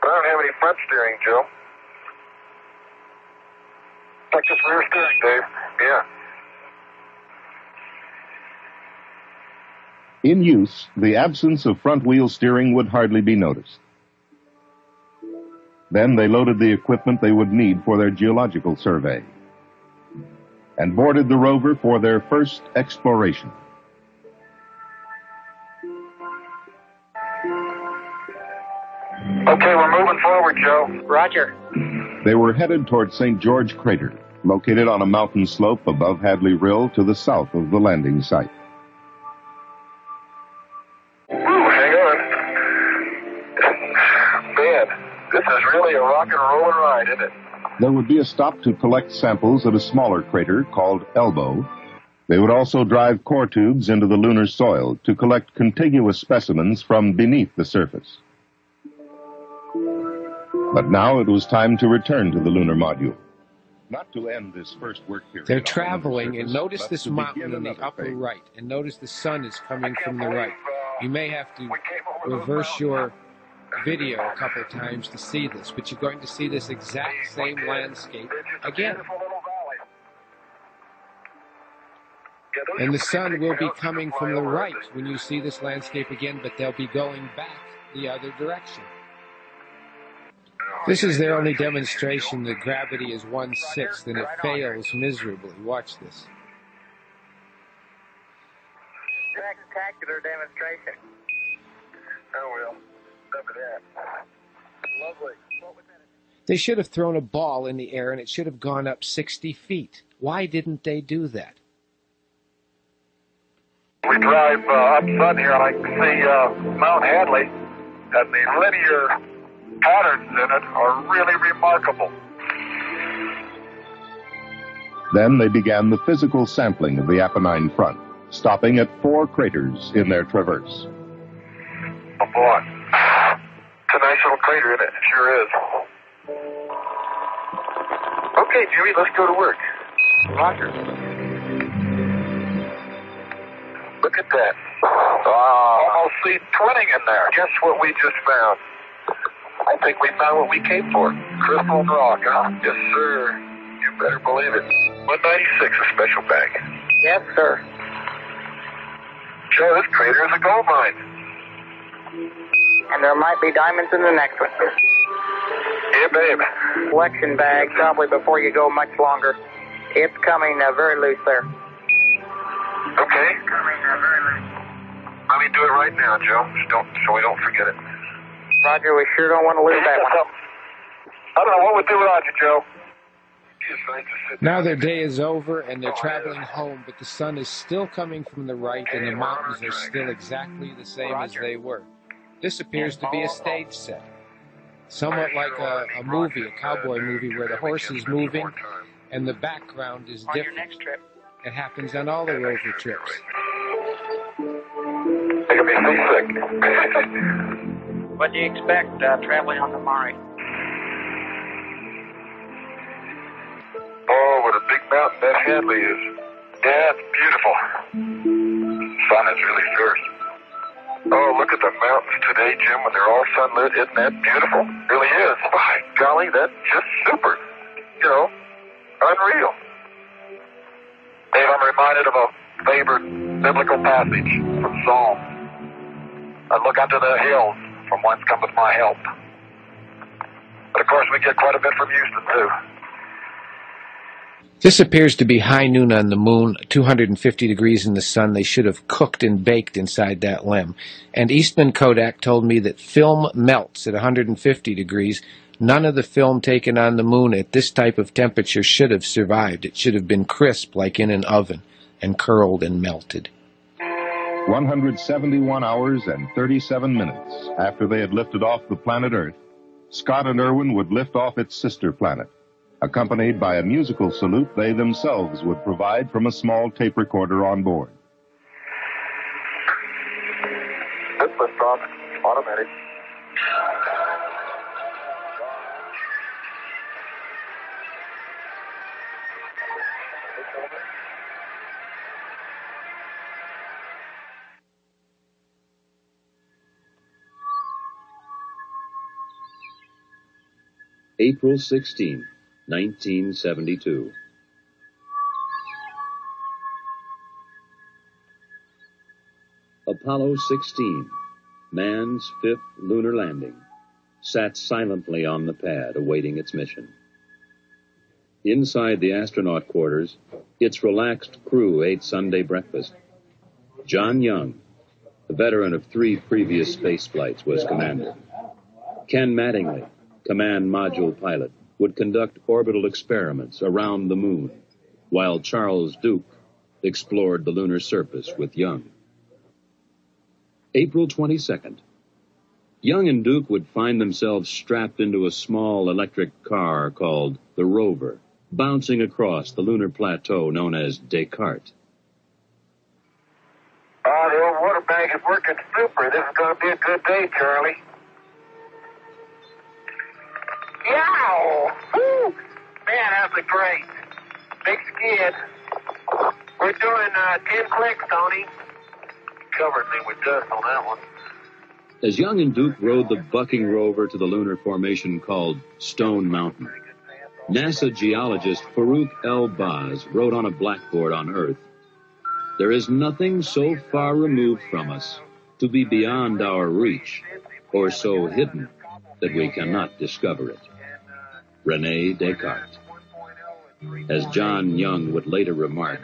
I don't have any front steering, Joe. Like this rear steering, Dave. Yeah. In use, the absence of front wheel steering would hardly be noticed. Then they loaded the equipment they would need for their geological survey and boarded the rover for their first exploration. Okay, we're moving forward, Joe. Roger. They were headed toward St. George Crater, located on a mountain slope above Hadley Rill to the south of the landing site. Ooh, hang on. Man, this is really a rock and roll ride, isn't it? There would be a stop to collect samples at a smaller crater called Elbow. They would also drive core tubes into the lunar soil to collect contiguous specimens from beneath the surface. But now it was time to return to the lunar module. Not to end this first work period. They're traveling, and notice but this to mountain begin in the another upper phase. right, and notice the sun is coming from the right. You may have to reverse your video a couple of times to see this, but you're going to see this exact same landscape again. And the sun will be coming from the right when you see this landscape again, but they'll be going back the other direction. This is their only demonstration that gravity is 1/6, and it fails miserably. Watch this. Spectacular demonstration. Oh, well. Enough of that. Lovely. What was that? They should have thrown a ball in the air, and it should have gone up 60 feet. Why didn't they do that? We drive up front here, and I can see Mount Hadley, and the linear patterns in it are really remarkable. Then they began the physical sampling of the Apennine front, stopping at 4 craters in their traverse. Oh, boy. It's a nice little crater, isn't it? It sure is. Okay, Jimmy, let's go to work. Roger. Look at that. Almost see twinning in there. Guess what we just found? I think we found what we came for. Crystal and rock, huh? Yes, sir. You better believe it. 196, a special bag. Yes, sir. Joe, this crater is a gold mine. And there might be diamonds in the next one. Yeah, babe. Collection bag, probably before you go much longer. It's coming very loose there. Okay. Let me do it right now, Joe. So we don't forget it. Roger, we sure don't want to lose that one. I don't know what we'll do without you, Joe. Now their day is over, and they're traveling home, but the sun is still coming from the right, and the mountains are still exactly the same as they were. This appears to be a stage set. somewhat like a movie, a cowboy movie, where the horse is moving and the background is different. On your next trip. It happens on all the rover trips. Making me seasick. What do you expect traveling on the Maury? Oh, what a big mountain that Hadley is. Yeah, it's beautiful. Sun is really fierce. Oh, look at the mountains today, Jim, when they're all sunlit. Isn't that beautiful? Really is. By golly, that's just super. You know, unreal. Dave, I'm reminded of a favorite biblical passage from Psalm. I look unto the hills from whence cometh my help. But of course, we get quite a bit from Houston, too. This appears to be high noon on the moon, 250 degrees in the sun. They should have cooked and baked inside that LEM. And Eastman Kodak told me that film melts at 150 degrees. None of the film taken on the moon at this type of temperature should have survived. It should have been crisp like in an oven and curled and melted. 171 hours and 37 minutes after they had lifted off the planet Earth, Scott and Irwin would lift off its sister planet, accompanied by a musical salute they themselves would provide from a small tape recorder on board. This liftoff, automatic. April 16, 1972. Apollo 16, man's fifth lunar landing, sat silently on the pad awaiting its mission. Inside the astronaut quarters, its relaxed crew ate Sunday breakfast. John Young, a veteran of 3 previous space flights, was commander. Ken Mattingly, command module pilot, would conduct orbital experiments around the moon, while Charles Duke explored the lunar surface with Young. April 22nd. Young and Duke would find themselves strapped into a small electric car called the Rover, bouncing across the lunar plateau known as Descartes. The old water bag is working super. This is going to be a good day, Charlie. Yow! Woo! Man, that was great. Big skid. We're doing 10 clicks, Tony. Covered me with dust on that one. As Young and Duke rode the bucking rover to the lunar formation called Stone Mountain, NASA geologist Farouk El-Baz wrote on a blackboard on Earth, "There is nothing so far removed from us to be beyond our reach, or so hidden that we cannot discover it." René Descartes. As John Young would later remark,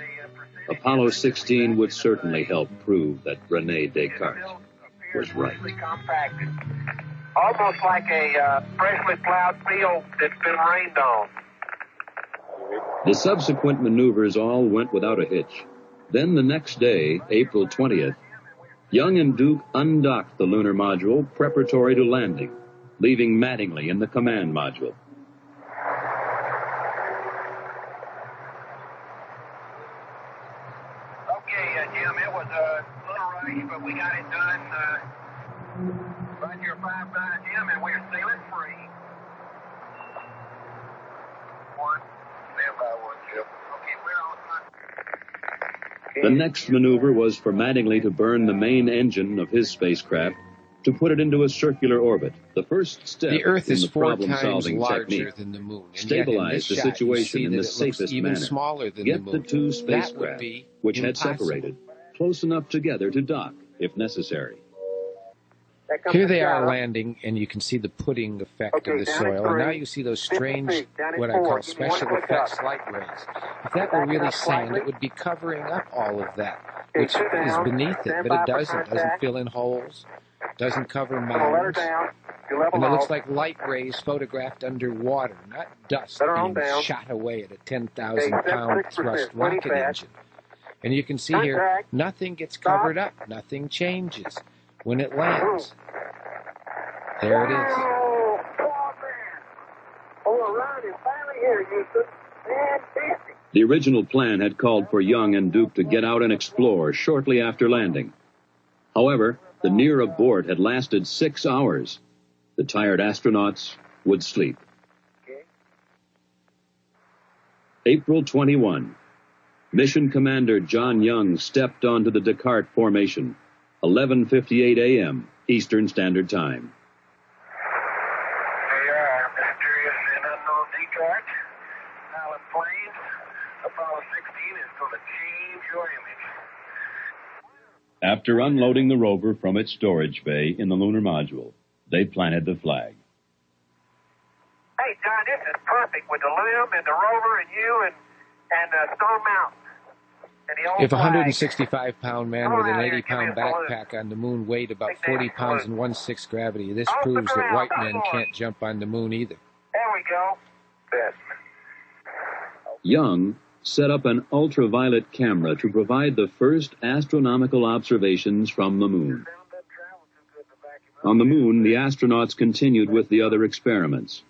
Apollo 16 would certainly help prove that René Descartes was right. Compacted. Almost like a freshly plowed field that's been rained on. The subsequent maneuvers all went without a hitch. Then the next day, April 20th, Young and Duke undocked the lunar module preparatory to landing, leaving Mattingly in the command module. Jim, it was a little rush, but we got it done. Run your 5-9, Jim, and we're sailing free. 1, stand by 1, Jim. Okay, we're on. The next maneuver was for Mattingly to burn the main engine of his spacecraft to put it into a circular orbit. The first step the Earth in is the 4 times problem-solving larger technique. than the moon. And Stabilize the situation in the safest even manner. Smaller than Get the moon. the 2 That would spacecraft, be which had impossible. separated, close enough together to dock, if necessary. Here they are landing, and you can see the pudding effect of the soil. And now you see those strange, what I call special effects light rays. If that were really sand, it would be covering up all of that, which is beneath it. But it doesn't. Doesn't fill in holes, doesn't cover mounds. And it looks like light rays photographed underwater, not dust being shot away at a 10,000-pound thrust rocket engine. And you can see here, nothing gets covered up, nothing changes when it lands. There it is. around and finally here, Houston. Fantastic. The original plan had called for Young and Duke to get out and explore shortly after landing. However, the near abort had lasted 6 hours. The tired astronauts would sleep. April 21. Mission Commander John Young stepped onto the Descartes formation, 11:58 a.m. Eastern Standard Time. They are mysterious and unknown Descartes. Island planes. Apollo 16 is going to change your image. After unloading the rover from its storage bay in the lunar module, they planted the flag. Hey, John, this is perfect with the LIM and the rover and you and Stone Mountain. And the old If a flag. 165-pound man with an 80-pound backpack on the moon weighed about 40 pounds and 1/6 gravity, this proves that white men can't jump on the moon either. There we go. Good. Young set up an ultraviolet camera to provide the first astronomical observations from the moon. On the moon, the astronauts continued with the other experiments.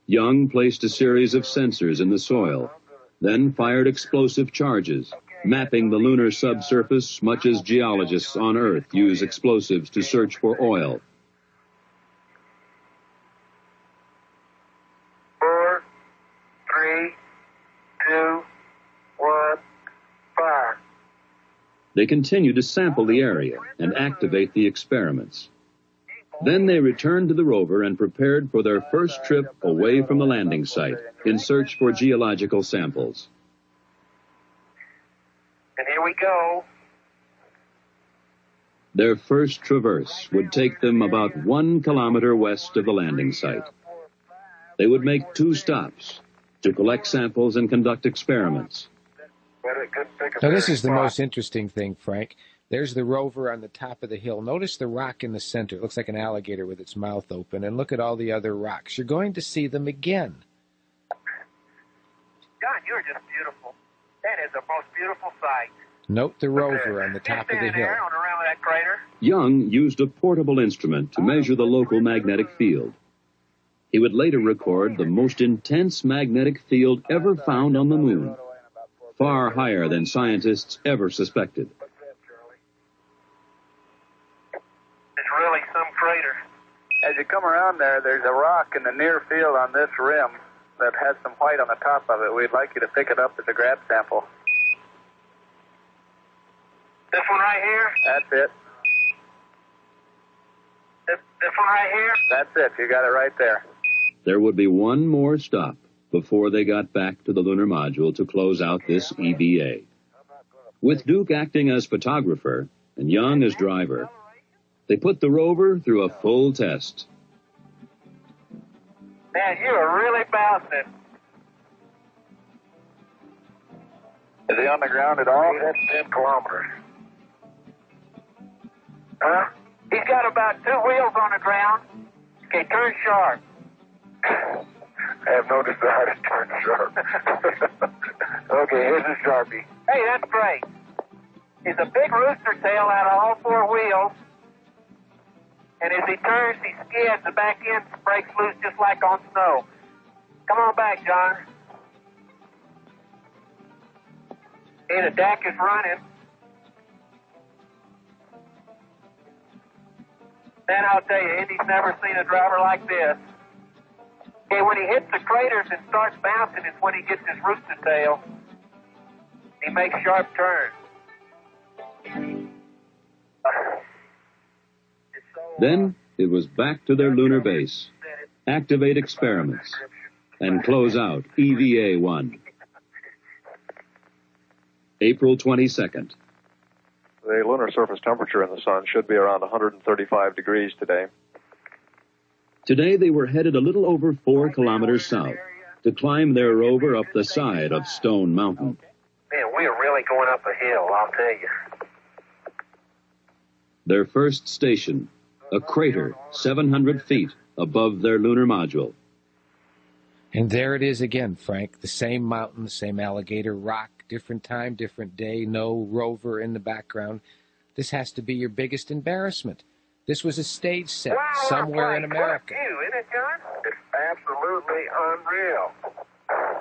Young placed a series of sensors in the soil, then fired explosive charges, mapping the lunar subsurface much as geologists on Earth use explosives to search for oil. 4, 3, 2, 1, fire. They continued to sample the area and activate the experiments. Then they returned to the rover and prepared for their first trip away from the landing site in search for geological samples. And here we go. Their first traverse would take them about 1 kilometer west of the landing site. They would make 2 stops to collect samples and conduct experiments. Now, this is the most interesting thing, Frank. There's the rover on the top of the hill. Notice the rock in the center. It looks like an alligator with its mouth open. And look at all the other rocks. You're going to see them again. John, you're just beautiful. That is the most beautiful sight. Note the rover on the top of the hill. There on around that crater. Young used a portable instrument to measure the local magnetic field. He would later record the most intense magnetic field ever found on the moon, far higher than scientists ever suspected. It's really some crater. As you come around there, there's a rock in the near field on this rim that has some white on the top of it. We'd like you to pick it up as a grab sample. This one right here? That's it. This one right here? That's it. You got it right there. There would be one more stop before they got back to the lunar module to close out this EVA. With Duke acting as photographer and Young as driver, they put the rover through a full test. Man, you are really bouncing. Is he on the ground at all? That's 10 kilometers. Huh? He's got about 2 wheels on the ground. Okay, turn sharp. I have no desire to turn sharp. Okay, here's the Sharpie. Hey, that's great. He's a big rooster tail out of all 4 wheels. And as he turns, he skids. The back end breaks loose just like on snow. Come on back, John. Hey, the deck is running. Man, I'll tell you, Indy's never seen a driver like this. Okay, when he hits the craters and starts bouncing is when he gets his rooster tail. He makes sharp turns. Then it was back to their lunar base, activate experiments, and close out EVA-1. April 22nd. The lunar surface temperature in the sun should be around 135 degrees today. Today they were headed a little over 4 kilometers south to climb their rover up the side of Stone Mountain. Man, we are really going up a hill, I'll tell you. Their first station, a crater 700 feet above their lunar module. And there it is again, Frank. The same mountain, the same alligator rock, different time, different day, no rover in the background. This has to be your biggest embarrassment. This was a stage set somewhere in America. What a view, isn't it, John? It's absolutely unreal.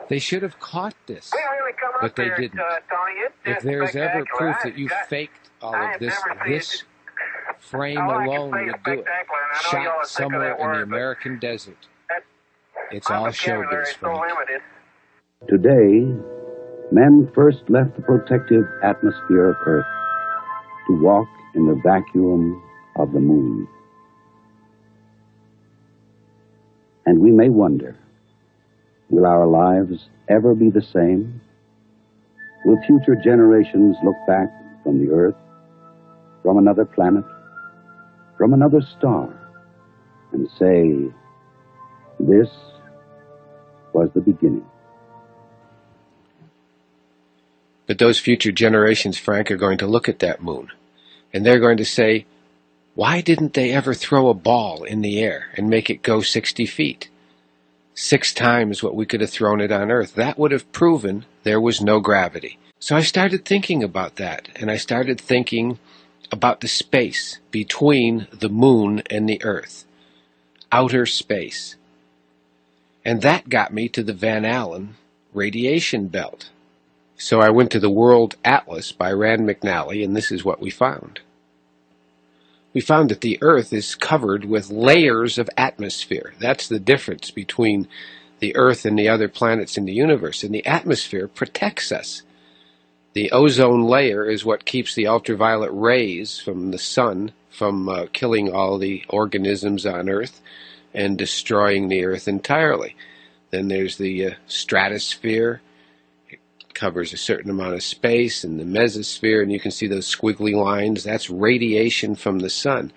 They should have caught this, We really come but up they here, didn't. Tony, it's If just there's ever spectacular. proof that you faked all I of have this, never seen this frame all I can alone say is would do it. spectacular, and I know y'all are Shot sick of somewhere that in the word, but American desert. It's my all vocabulary showbiz, is so Frank. limited. Today, men first left the protective atmosphere of Earth to walk in the vacuum of the moon. And we may wonder, will our lives ever be the same? Will future generations look back from the Earth, from another planet, from another star, and say, this was the beginning? But those future generations, Frank, are going to look at that moon, and they're going to say, why didn't they ever throw a ball in the air and make it go 60 feet? 6 times what we could have thrown it on Earth. That would have proven there was no gravity. So I started thinking about that, and I started thinking about the space between the moon and the Earth. Outer space. And that got me to the Van Allen radiation belt. So I went to the World Atlas by Rand McNally, and this is what we found. We found that the Earth is covered with layers of atmosphere. That's the difference between the Earth and the other planets in the universe. And the atmosphere protects us. The ozone layer is what keeps the ultraviolet rays from the sun from killing all the organisms on Earth and destroying the Earth entirely. Then there's the stratosphere. Covers a certain amount of space, and the mesosphere, and you can see those squiggly lines. That's radiation from the sun.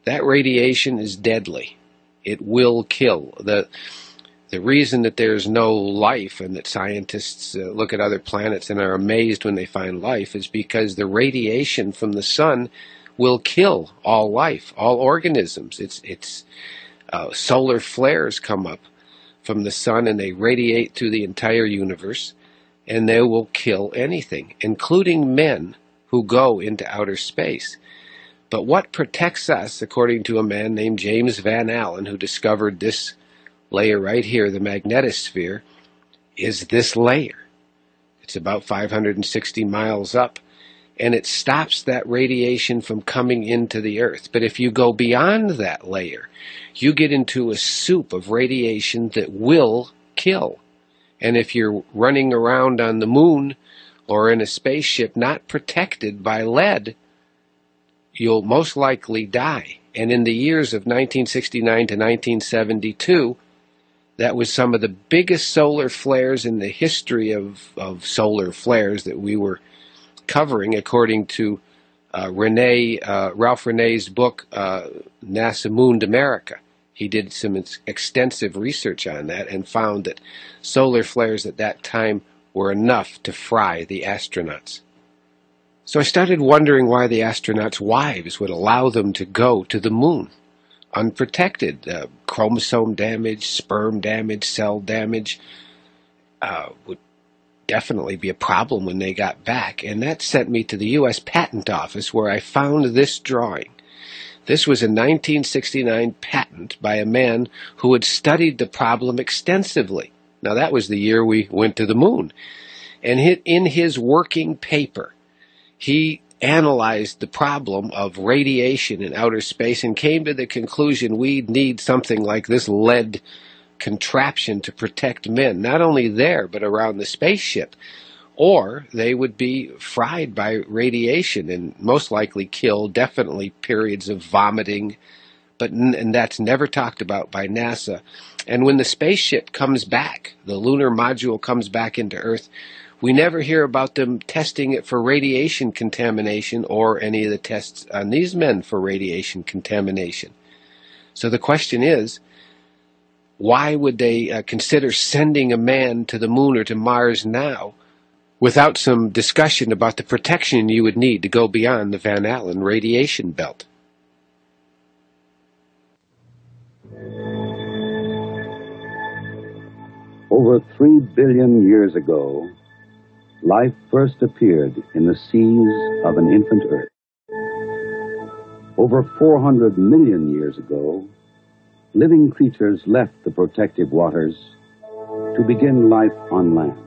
That radiation is deadly. It will kill. The reason that there's no life and that scientists look at other planets and are amazed when they find life is because the radiation from the sun will kill all life, all organisms. Solar flares come up from the sun and they radiate through the entire universe. And they will kill anything, including men who go into outer space. But what protects us, according to a man named James Van Allen, who discovered this layer right here, the magnetosphere, is this layer. It's about 560 miles up, and it stops that radiation from coming into the Earth. But if you go beyond that layer, you get into a soup of radiation that will kill. And if you're running around on the moon or in a spaceship not protected by lead, you'll most likely die. And in the years of 1969 to 1972, that was some of the biggest solar flares in the history of solar flares that we were covering, according to Ralph Renee's book, NASA Mooned America. He did some extensive research on that and found that solar flares at that time were enough to fry the astronauts. So I started wondering why the astronauts' wives would allow them to go to the moon unprotected. Chromosome damage, sperm damage, cell damage would definitely be a problem when they got back. And that sent me to the U.S. Patent Office, where I found this drawing. This was a 1969 patent by a man who had studied the problem extensively. Now, that was the year we went to the moon. And in his working paper, he analyzed the problem of radiation in outer space and came to the conclusion we need something like this lead contraption to protect men, not only there, but around the spaceship. Or they would be fried by radiation and most likely kill, definitely periods of vomiting, and that's never talked about by NASA. And when the spaceship comes back, the lunar module comes back into Earth, we never hear about them testing it for radiation contamination or any of the tests on these men for radiation contamination. So the question is, why would they consider sending a man to the moon or to Mars now without some discussion about the protection you would need to go beyond the Van Allen radiation belt? Over 3 billion years ago, life first appeared in the seas of an infant Earth. Over 400 million years ago, living creatures left the protective waters to begin life on land.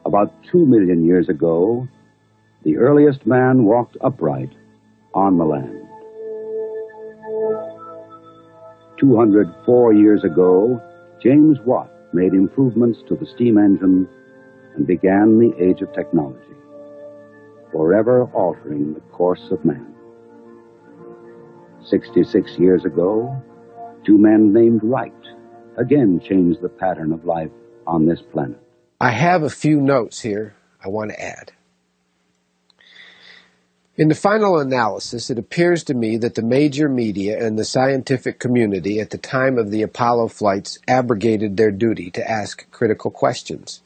About 2 million years ago, the earliest man walked upright on the land. 204 years ago, James Watt made improvements to the steam engine and began the age of technology, forever altering the course of man. 66 years ago, two men named Wright again changed the pattern of life on this planet. I have a few notes here I want to add. In the final analysis, it appears to me that the major media and the scientific community at the time of the Apollo flights abrogated their duty to ask critical questions.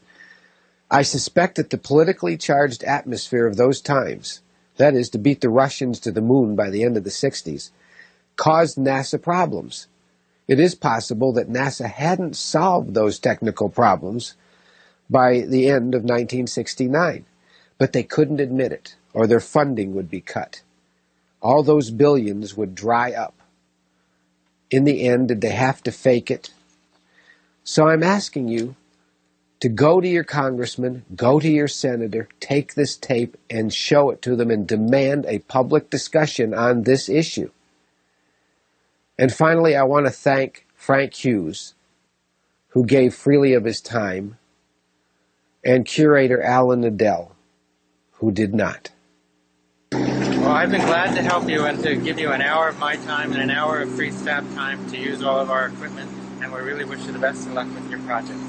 I suspect that the politically charged atmosphere of those times, that is, to beat the Russians to the moon by the end of the 60s, caused NASA problems. It is possible that NASA hadn't solved those technical problems by the end of 1969, but they couldn't admit it, or their funding would be cut. All those billions would dry up. In the end, did they have to fake it? So I'm asking you to go to your congressman, go to your senator, take this tape and show it to them and demand a public discussion on this issue. And finally, I want to thank Frank Hughes, who gave freely of his time, and curator Alan Nadell, who did not. Well, I've been glad to help you and to give you an hour of my time and an hour of free staff time to use all of our equipment, and we really wish you the best of luck with your project.